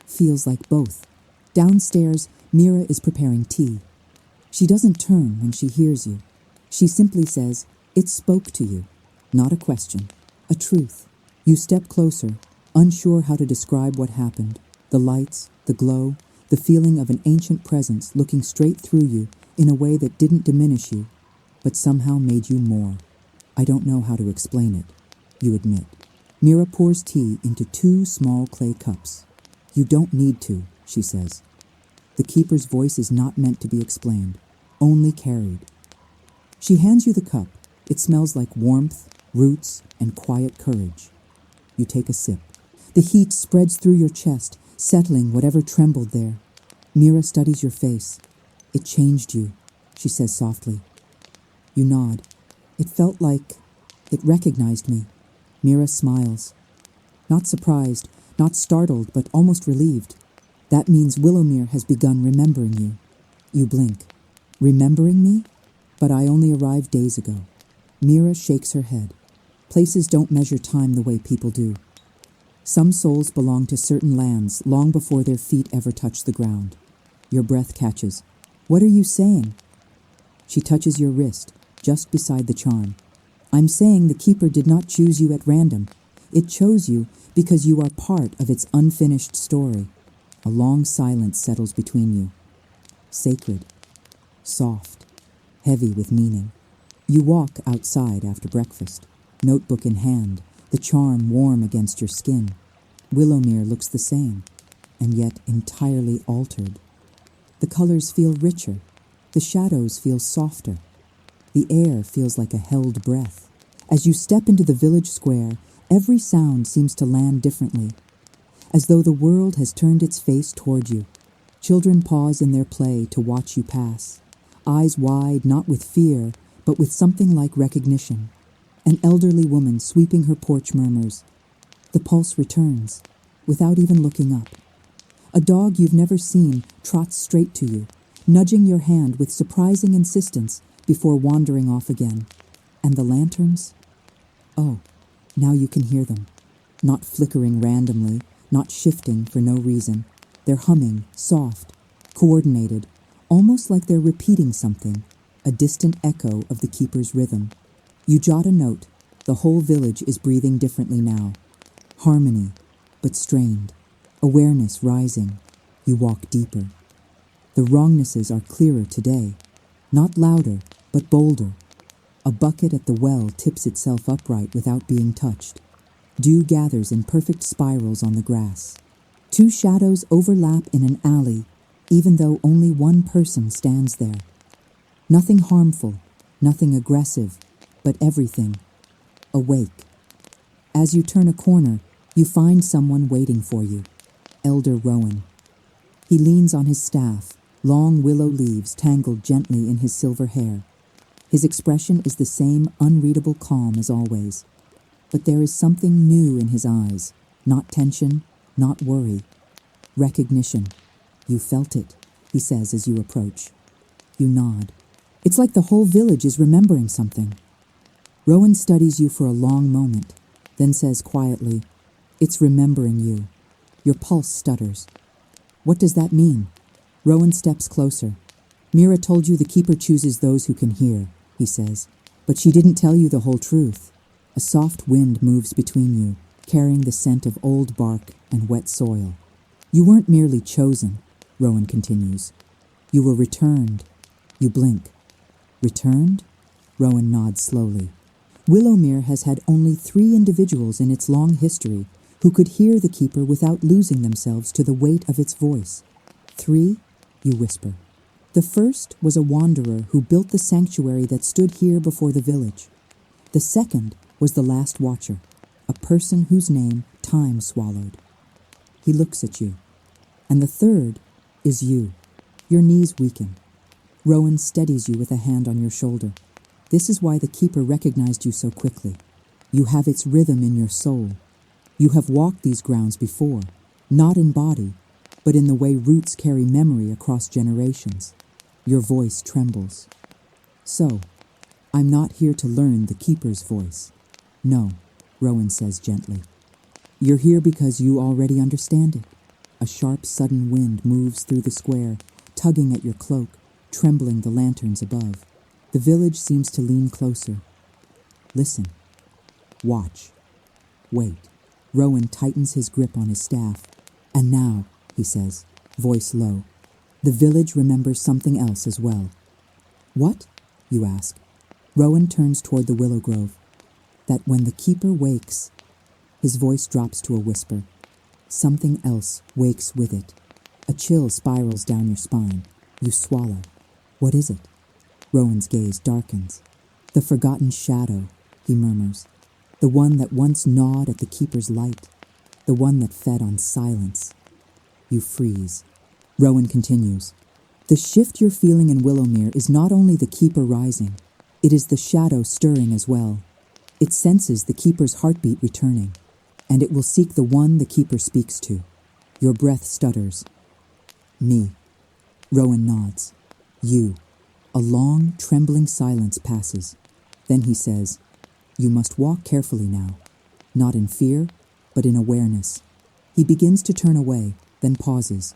Speaker 1: feels like both. Downstairs, Mira is preparing tea. She doesn't turn when she hears you. She simply says, it spoke to you. Not a question, a truth. You step closer, unsure how to describe what happened. The lights, the glow, the feeling of an ancient presence looking straight through you in a way that didn't diminish you, but somehow made you more. I don't know how to explain it, you admit. Mira pours tea into 2 small clay cups. You don't need to, she says. The keeper's voice is not meant to be explained, only carried. She hands you the cup. It smells like warmth, roots, and quiet courage. You take a sip. The heat spreads through your chest, settling whatever trembled there. Mira studies your face. It changed you, she says softly. You nod. It felt like it recognized me. Mira smiles. Not surprised, not startled, but almost relieved. That means Willowmere has begun remembering you. You blink. Remembering me? But I only arrived days ago. Mira shakes her head. Places don't measure time the way people do. Some souls belong to certain lands long before their feet ever touch the ground. Your breath catches. What are you saying? She touches your wrist, just beside the charm. I'm saying the keeper did not choose you at random. It chose you because you are part of its unfinished story. A long silence settles between you. Sacred. Soft. Heavy with meaning. You walk outside after breakfast, notebook in hand, the charm warm against your skin. Willowmere looks the same, and yet entirely altered. The colors feel richer. The shadows feel softer. The air feels like a held breath. As you step into the village square, every sound seems to land differently, as though the world has turned its face toward you. Children pause in their play to watch you pass, eyes wide not with fear, but with something like recognition. An elderly woman sweeping her porch murmurs. The pulse returns, without even looking up. A dog you've never seen trots straight to you, nudging your hand with surprising insistence before wandering off again. And the lanterns? Oh, now you can hear them. Not flickering randomly, not shifting for no reason. They're humming, soft, coordinated, almost like they're repeating something, a distant echo of the keeper's rhythm. You jot a note. The whole village is breathing differently now. Harmony, but strained. Awareness rising. You walk deeper. The wrongnesses are clearer today. Not louder, but bolder. A bucket at the well tips itself upright without being touched. Dew gathers in perfect spirals on the grass. 2 shadows overlap in an alley, even though only one person stands there. Nothing harmful, nothing aggressive, but everything awake. As you turn a corner, you find someone waiting for you. Elder Rowan. He leans on his staff, long willow leaves tangled gently in his silver hair. His expression is the same unreadable calm as always, But there is something new in his eyes, not tension, not worry. Recognition. You felt it, he says as you approach. You nod. It's like the whole village is remembering something. Rowan studies you for a long moment, then says quietly, "It's remembering you." Your pulse stutters. What does that mean? Rowan steps closer. "Mira told you the keeper chooses those who can hear," he says. "But she didn't tell you the whole truth." A soft wind moves between you, carrying the scent of old bark and wet soil. "You weren't merely chosen," Rowan continues. "You were returned." You blink. "Returned?" Rowan nods slowly. Willowmere has had only 3 individuals in its long history who could hear the keeper without losing themselves to the weight of its voice. 3, you whisper. The first was a wanderer who built the sanctuary that stood here before the village. The second was the last watcher, a person whose name time swallowed. He looks at you. And the third is you. Your knees weaken. Rowan steadies you with a hand on your shoulder. This is why the keeper recognized you so quickly. You have its rhythm in your soul. You have walked these grounds before, not in body, but in the way roots carry memory across generations. Your voice trembles. "So, I'm not here to learn the keeper's voice." "No," Rowan says gently. "You're here because you already understand it." A sharp, sudden wind moves through the square, tugging at your cloak, trembling the lanterns above. The village seems to lean closer. Listen. Watch. Wait. Rowan tightens his grip on his staff. "And now," he says, voice low, "the village remembers something else as well." "What?" you ask. Rowan turns toward the willow grove. "That when the keeper wakes," his voice drops to a whisper, "something else wakes with it." A chill spirals down your spine. You swallow. "What is it?" Rowan's gaze darkens. "The forgotten shadow," he murmurs. "The one that once gnawed at the keeper's light. The one that fed on silence." You freeze. Rowan continues. "The shift you're feeling in Willowmere is not only the keeper rising. It is the shadow stirring as well. It senses the keeper's heartbeat returning, and it will seek the one the keeper speaks to." Your breath stutters. "Me." Rowan nods. "You." A long, trembling silence passes. Then he says, "You must walk carefully now, not in fear, but in awareness." He begins to turn away, then pauses.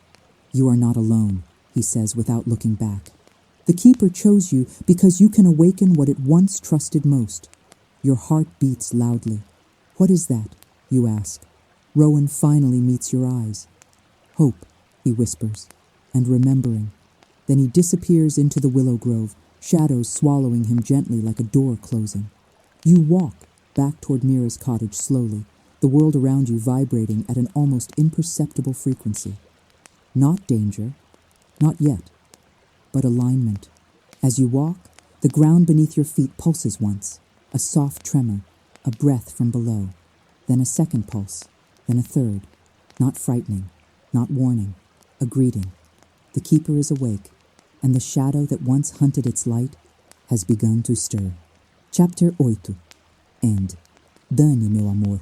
Speaker 1: "You are not alone," he says without looking back. "The keeper chose you because you can awaken what it once trusted most." Your heart beats loudly. "What is that?" you ask. Rowan finally meets your eyes. "Hope," he whispers, "and remembering." Then he disappears into the willow grove, shadows swallowing him gently like a door closing. You walk back toward Mira's cottage slowly, the world around you vibrating at an almost imperceptible frequency. Not danger, not yet, but alignment. As you walk, the ground beneath your feet pulses once, a soft tremor, a breath from below, then a second pulse, then a third, not frightening, not warning, a greeting. The keeper is awake, and the shadow that once hunted its light has begun to stir. Chapter 8. End. Dani, meu amor.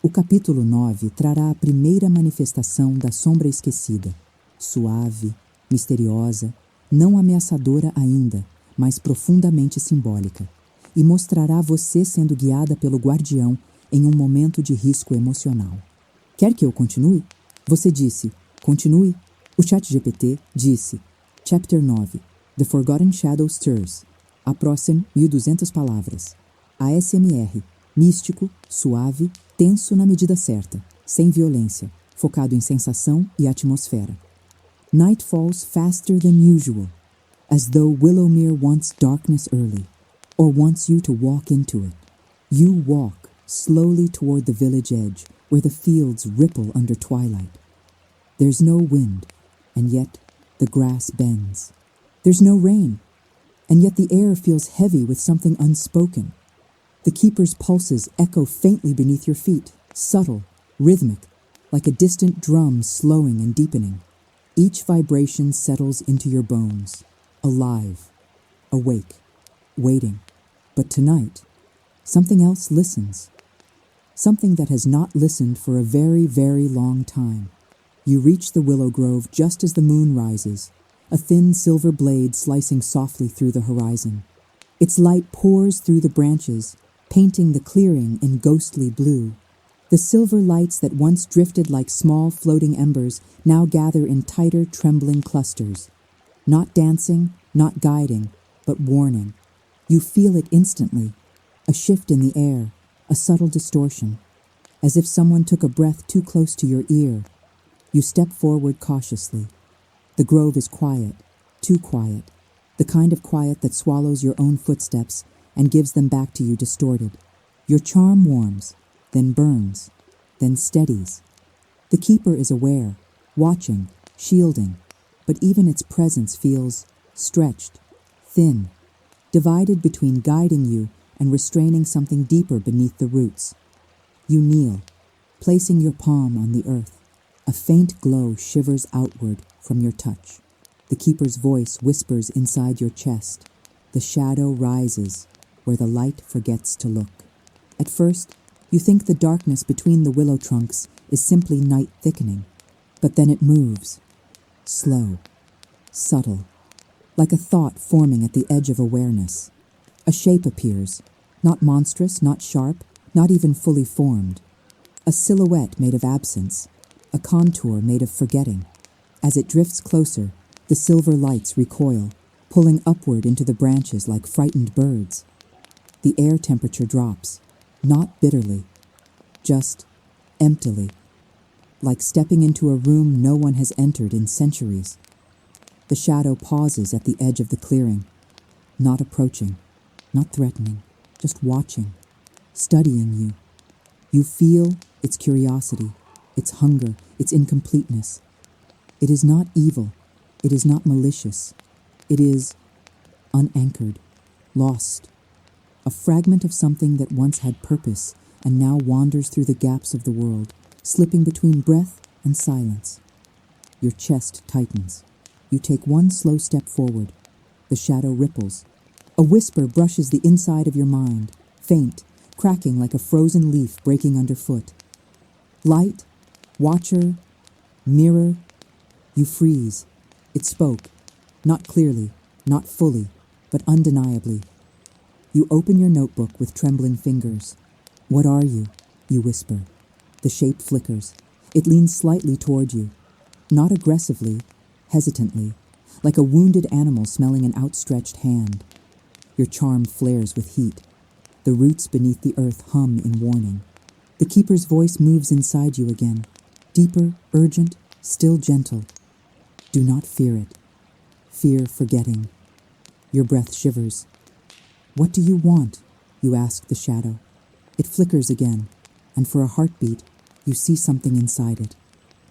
Speaker 1: O capítulo 9 trará a primeira manifestação da sombra esquecida, suave, misteriosa, não ameaçadora ainda, mas profundamente simbólica, e mostrará você sendo guiada pelo guardião em um momento de risco emocional. Quer que eu continue? Você disse, continue. O ChatGPT disse, Chapter 9, The Forgotten Shadow Stirs, a próxima 1200 palavras. ASMR, místico, suave, tenso na medida certa, sem violência, focado em sensação e atmosfera. Night falls faster than usual, as though Willowmere wants darkness early, or wants you to walk into it. You walk slowly toward the village edge, where the fields ripple under twilight. There's no wind, and yet the grass bends. There's no rain, and yet the air feels heavy with something unspoken. The keeper's pulses echo faintly beneath your feet, subtle, rhythmic, like a distant drum slowing and deepening. Each vibration settles into your bones, alive, awake, waiting. But tonight, something else listens. something that has not listened for a very, very long time. You reach the willow grove just as the moon rises, a thin silver blade slicing softly through the horizon. Its light pours through the branches, painting the clearing in ghostly blue. The silver lights that once drifted like small floating embers now gather in tighter, trembling clusters. Not dancing, not guiding, but warning. You feel it instantly, a shift in the air, a subtle distortion, as if someone took a breath too close to your ear. You step forward cautiously. The grove is quiet, too quiet, the kind of quiet that swallows your own footsteps and gives them back to you distorted. Your charm warms, then burns, then steadies. The keeper is aware, watching, shielding, but even its presence feels stretched, thin, divided between guiding you and restraining something deeper beneath the roots. You kneel, placing your palm on the earth. A faint glow shivers outward from your touch. The keeper's voice whispers inside your chest. The shadow rises where the light forgets to look. At first, you think the darkness between the willow trunks is simply night thickening, but then it moves, slow, subtle, like a thought forming at the edge of awareness. A shape appears, not monstrous, not sharp, not even fully formed. A silhouette made of absence, a contour made of forgetting. As it drifts closer, the silver lights recoil, pulling upward into the branches like frightened birds. The air temperature drops, not bitterly, just emptily, like stepping into a room no one has entered in centuries. The shadow pauses at the edge of the clearing, not approaching, not threatening, just watching, studying you. You feel its curiosity, its hunger, its incompleteness. It is not evil. It is not malicious. It is unanchored, lost. A fragment of something that once had purpose and now wanders through the gaps of the world, slipping between breath and silence. Your chest tightens. You take one slow step forward. The shadow ripples. A whisper brushes the inside of your mind, faint, cracking like a frozen leaf breaking underfoot. Light, watcher, mirror. You freeze. It spoke, not clearly, not fully, but undeniably. You open your notebook with trembling fingers. What are you? You whisper. The shape flickers. It leans slightly toward you, not aggressively, hesitantly, like a wounded animal smelling an outstretched hand. Your charm flares with heat. The roots beneath the earth hum in warning. The keeper's voice moves inside you again, deeper, urgent, still gentle. Do not fear it. Fear forgetting. Your breath shivers. What do you want? You ask the shadow. It flickers again, and for a heartbeat, you see something inside it.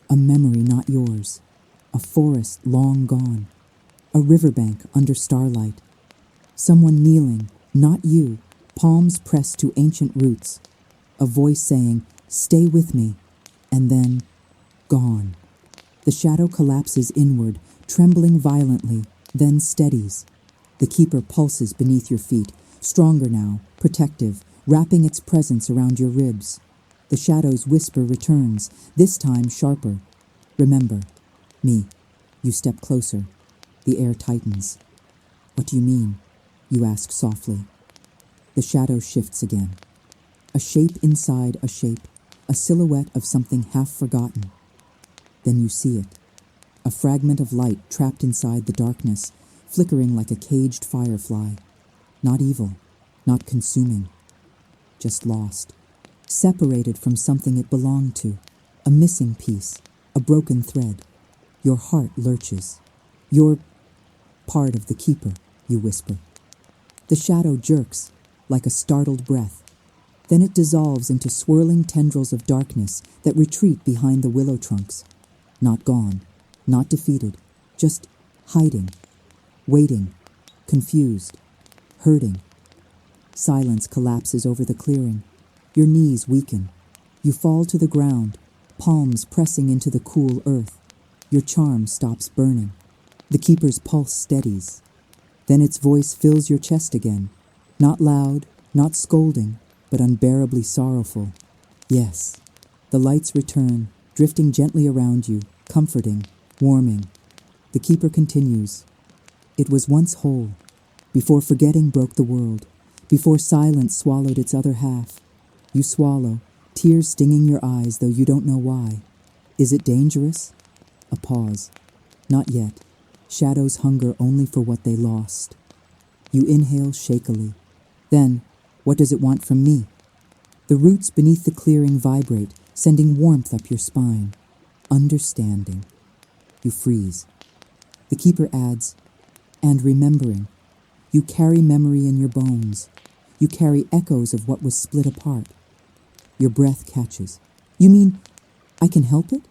Speaker 1: A memory not yours. A forest long gone. A riverbank under starlight. Someone kneeling, not you, palms pressed to ancient roots. A voice saying, "Stay with me," and then, gone. The shadow collapses inward, trembling violently, then steadies. The keeper pulses beneath your feet, stronger now, protective, wrapping its presence around your ribs. The shadow's whisper returns, this time sharper. Remember, me. You step closer. The air tightens. What do you mean? You ask softly. The shadow shifts again. A shape inside a shape, a silhouette of something half forgotten. Then you see it. A fragment of light trapped inside the darkness, flickering like a caged firefly. Not evil, not consuming, just lost. Separated from something it belonged to. A missing piece, a broken thread. Your heart lurches. You're part of the keeper, you whisper. The shadow jerks, like a startled breath. Then it dissolves into swirling tendrils of darkness that retreat behind the willow trunks. Not gone, not defeated, just hiding, waiting, confused, hurting. Silence collapses over the clearing. Your knees weaken. You fall to the ground, palms pressing into the cool earth. Your charm stops burning. The keeper's pulse steadies. Then its voice fills your chest again, not loud, not scolding, but unbearably sorrowful. Yes. The lights return, drifting gently around you, comforting, warming. The keeper continues. It was once whole, before forgetting broke the world, before silence swallowed its other half. You swallow, tears stinging your eyes though you don't know why. Is it dangerous? A pause. Not yet. Shadows hunger only for what they lost. You inhale shakily. Then, what does it want from me? The roots beneath the clearing vibrate, sending warmth up your spine. Understanding. You freeze. The keeper adds, and remembering. You carry memory in your bones. You carry echoes of what was split apart. Your breath catches. You mean, I can help it?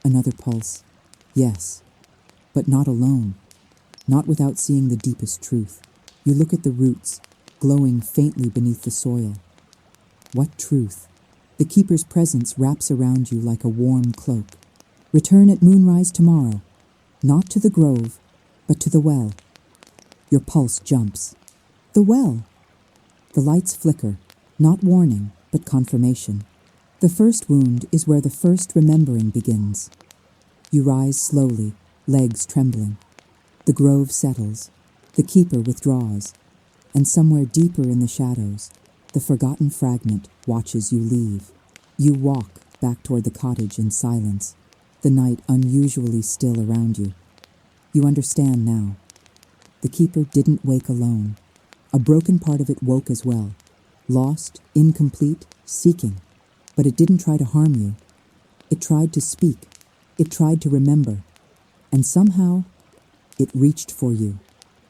Speaker 1: Another pulse. Yes, but not alone. Not without seeing the deepest truth. You look at the roots, glowing faintly beneath the soil. What truth? The keeper's presence wraps around you like a warm cloak. Return at moonrise tomorrow, not to the grove, but to the well. Your pulse jumps. The well. The lights flicker, not warning, but confirmation. The first wound is where the first remembering begins. You rise slowly, legs trembling. The grove settles. The keeper withdraws. And somewhere deeper in the shadows, the forgotten fragment watches you leave. You walk back toward the cottage in silence, the night unusually still around you. You understand now. The keeper didn't wake alone. A broken part of it woke as well. Lost, incomplete, seeking. But it didn't try to harm you. It tried to speak. It tried to remember. And somehow, it reached for you.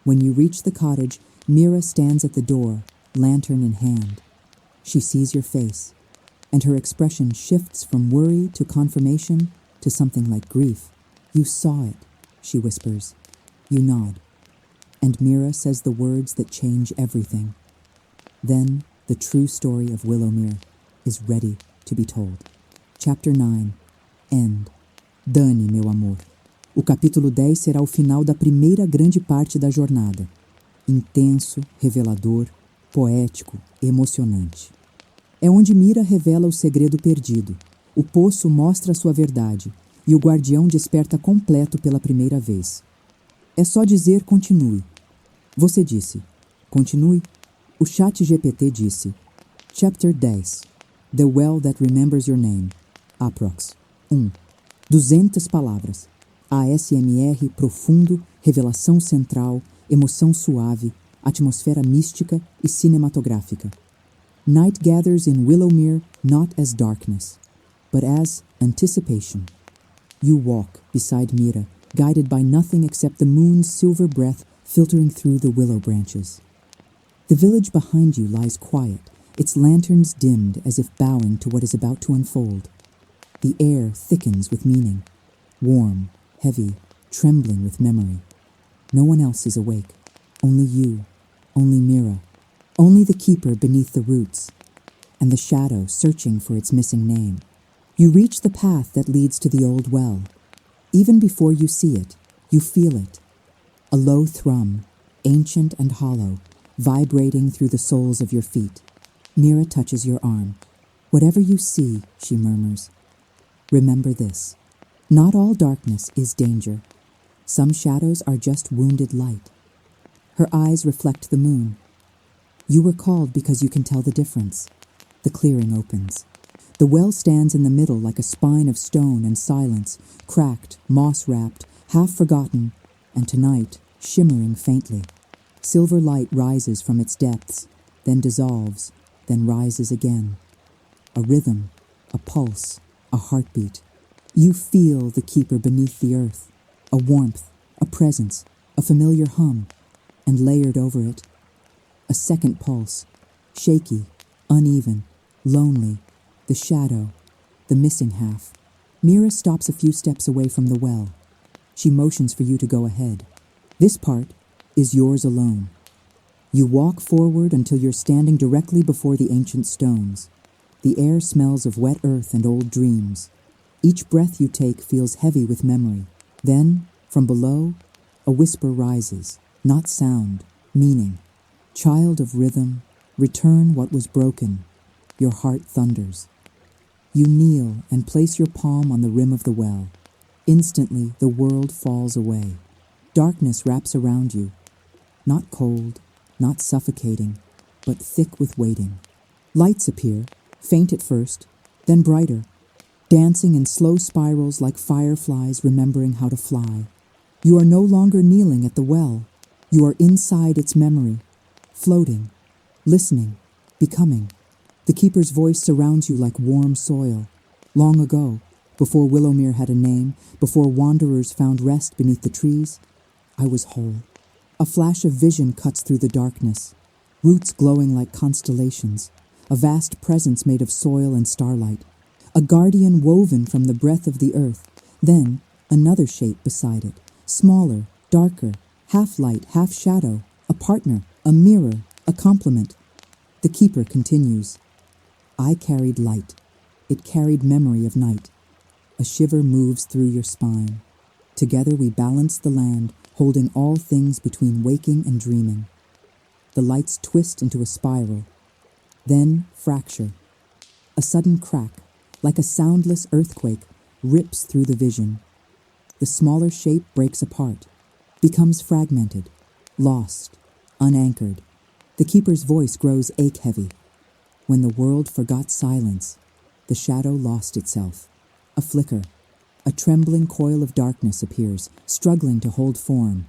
Speaker 1: When you reach the cottage, Mira stands at the door, lantern in hand. She sees your face, and her expression shifts from worry to confirmation to something like grief. You saw it, she whispers. You nod. And Mira says the words that change everything. Then the true story of Willowmere is ready to be told. Chapter 9. End. Dane, meu amor. O capítulo 10 será o final da primeira grande parte da jornada. Intenso, revelador, poético, emocionante. É onde Mira revela o segredo perdido. O poço mostra sua verdade e o guardião desperta completo pela primeira vez. É só dizer continue. Você disse, continue. O chat GPT disse, Chapter 10. The Well That Remembers Your Name. Aprox. 1. 200 palavras. ASMR profundo, revelação central, emoção suave, atmosfera mística e cinematográfica. Night gathers in Willowmere not as darkness, but as anticipation. You walk beside Mira, guided by nothing except the moon's silver breath filtering through the willow branches. The village behind you lies quiet, its lanterns dimmed as if bowing to what is about to unfold. The air thickens with meaning, warm, heavy, trembling with memory. No one else is awake. Only you, only Mira, only the keeper beneath the roots, and the shadow searching for its missing name. You reach the path that leads to the old well. Even before you see it, you feel it. A low thrum, ancient and hollow, vibrating through the soles of your feet. Mira touches your arm. Whatever you see, she murmurs. Remember this. Not all darkness is danger. Some shadows are just wounded light. Her eyes reflect the moon. You were called because you can tell the difference. The clearing opens. The well stands in the middle like a spine of stone and silence, cracked, moss-wrapped, half-forgotten, and tonight shimmering faintly. Silver light rises from its depths, then dissolves, then rises again. A rhythm, a pulse, a heartbeat. You feel the keeper beneath the earth, a warmth, a presence, a familiar hum, and layered over it, a second pulse, shaky, uneven, lonely, the shadow, the missing half. Mira stops a few steps away from the well. She motions for you to go ahead. This part is yours alone. You walk forward until you're standing directly before the ancient stones. The air smells of wet earth and old dreams. Each breath you take feels heavy with memory. Then, from below, a whisper rises, not sound, meaning. Child of rhythm, return what was broken. Your heart thunders. You kneel and place your palm on the rim of the well. Instantly, the world falls away. Darkness wraps around you. Not cold, not suffocating, but thick with waiting. Lights appear, faint at first, then brighter, dancing in slow spirals like fireflies remembering how to fly. You are no longer kneeling at the well. You are inside its memory, floating, listening, becoming. The keeper's voice surrounds you like warm soil. Long ago, before Willowmere had a name, before wanderers found rest beneath the trees, I was whole. A flash of vision cuts through the darkness, roots glowing like constellations, a vast presence made of soil and starlight, a guardian woven from the breath of the earth, then another shape beside it, smaller, darker, half light, half shadow, a partner, a mirror, a complement. The keeper continues. I carried light. It carried memory of night. A shiver moves through your spine. Together we balance the land, holding all things between waking and dreaming. The lights twist into a spiral, then fracture. A sudden crack, like a soundless earthquake, rips through the vision. The smaller shape breaks apart, becomes fragmented, lost, unanchored. The keeper's voice grows ache-heavy. When the world forgot silence, the shadow lost itself. A flicker, a trembling coil of darkness appears, struggling to hold form.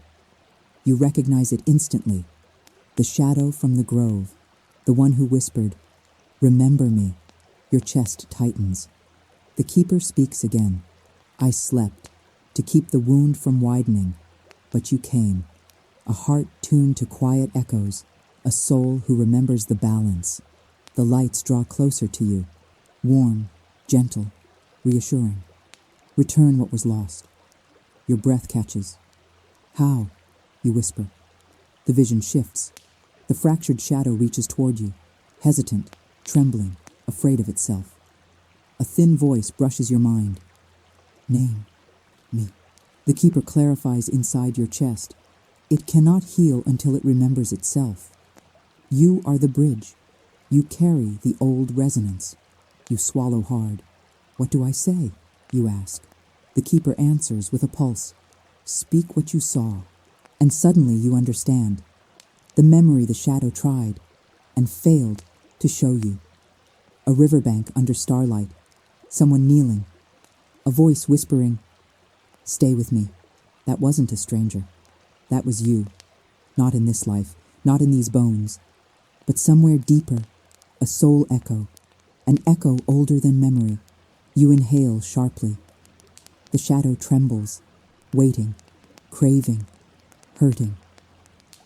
Speaker 1: You recognize it instantly. The shadow from the grove, the one who whispered, "Remember me." Your chest tightens. The keeper speaks again. I slept, to keep the wound from widening, but you came. A heart tuned to quiet echoes, a soul who remembers the balance. The lights draw closer to you, warm, gentle, reassuring. Return what was lost. Your breath catches. How? You whisper. The vision shifts. The fractured shadow reaches toward you, hesitant, trembling, afraid of itself. A thin voice brushes your mind. Name me. The keeper clarifies inside your chest. It cannot heal until it remembers itself. You are the bridge. You carry the old resonance. You swallow hard. What do I say? You ask. The keeper answers with a pulse. Speak what you saw. And suddenly you understand. The memory the shadow tried and failed to show you. A riverbank under starlight. Someone kneeling. A voice whispering, "Stay with me." That wasn't a stranger. That was you. Not in this life, not in these bones, but somewhere deeper, a soul echo, an echo older than memory. You inhale sharply. The shadow trembles, waiting, craving, hurting.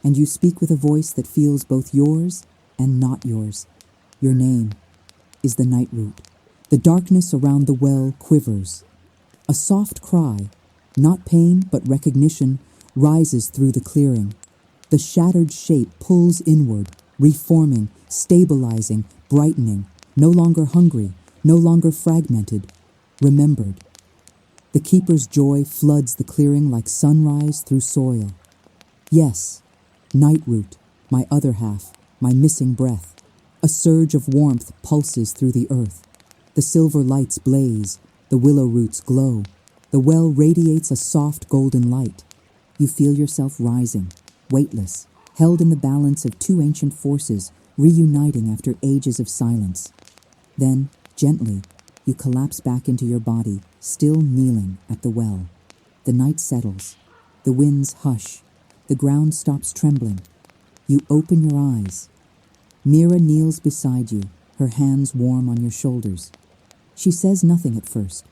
Speaker 1: And you speak with a voice that feels both yours and not yours. Your name is the night root. The darkness around the well quivers. A soft cry, not pain but recognition, rises through the clearing. The shattered shape pulls inward, reforming, stabilizing, brightening, no longer hungry, no longer fragmented, remembered. The keeper's joy floods the clearing like sunrise through soil. Yes, night root, my other half, my missing breath. A surge of warmth pulses through the earth. The silver lights blaze, the willow roots glow. The well radiates a soft golden light. You feel yourself rising, weightless, held in the balance of two ancient forces, reuniting after ages of silence. Then, gently, you collapse back into your body, still kneeling at the well. The night settles. The winds hush. The ground stops trembling. You open your eyes. Mira kneels beside you, her hands warm on your shoulders. She says nothing at first.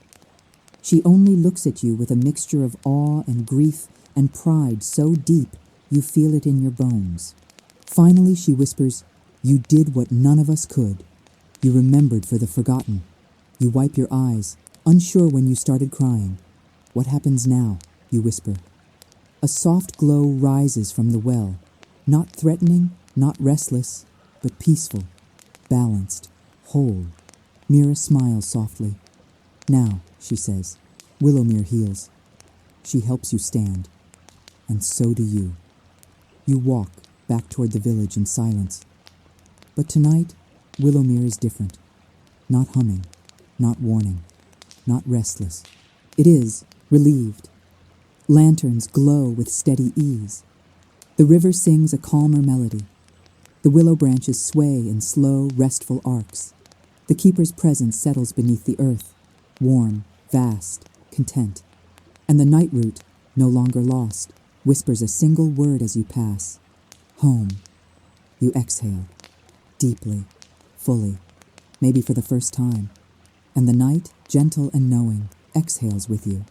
Speaker 1: She only looks at you with a mixture of awe and grief and pride so deep you feel it in your bones. Finally, she whispers, "You did what none of us could. You remembered for the forgotten." You wipe your eyes, unsure when you started crying. "What happens now?" you whisper. A soft glow rises from the well, not threatening, not restless, but peaceful, balanced, whole. Mira smiles softly. "Now," she says, "Willowmere heals." She helps you stand. And so do you. You walk back toward the village in silence. But tonight, Willowmere is different. Not humming, not warning, not restless. It is relieved. Lanterns glow with steady ease. The river sings a calmer melody. The willow branches sway in slow, restful arcs. The keeper's presence settles beneath the earth, warm, vast, content. And the night root, no longer lost, whispers a single word as you pass. Home. You exhale, deeply, fully, maybe for the first time. And the night, gentle and knowing, exhales with you.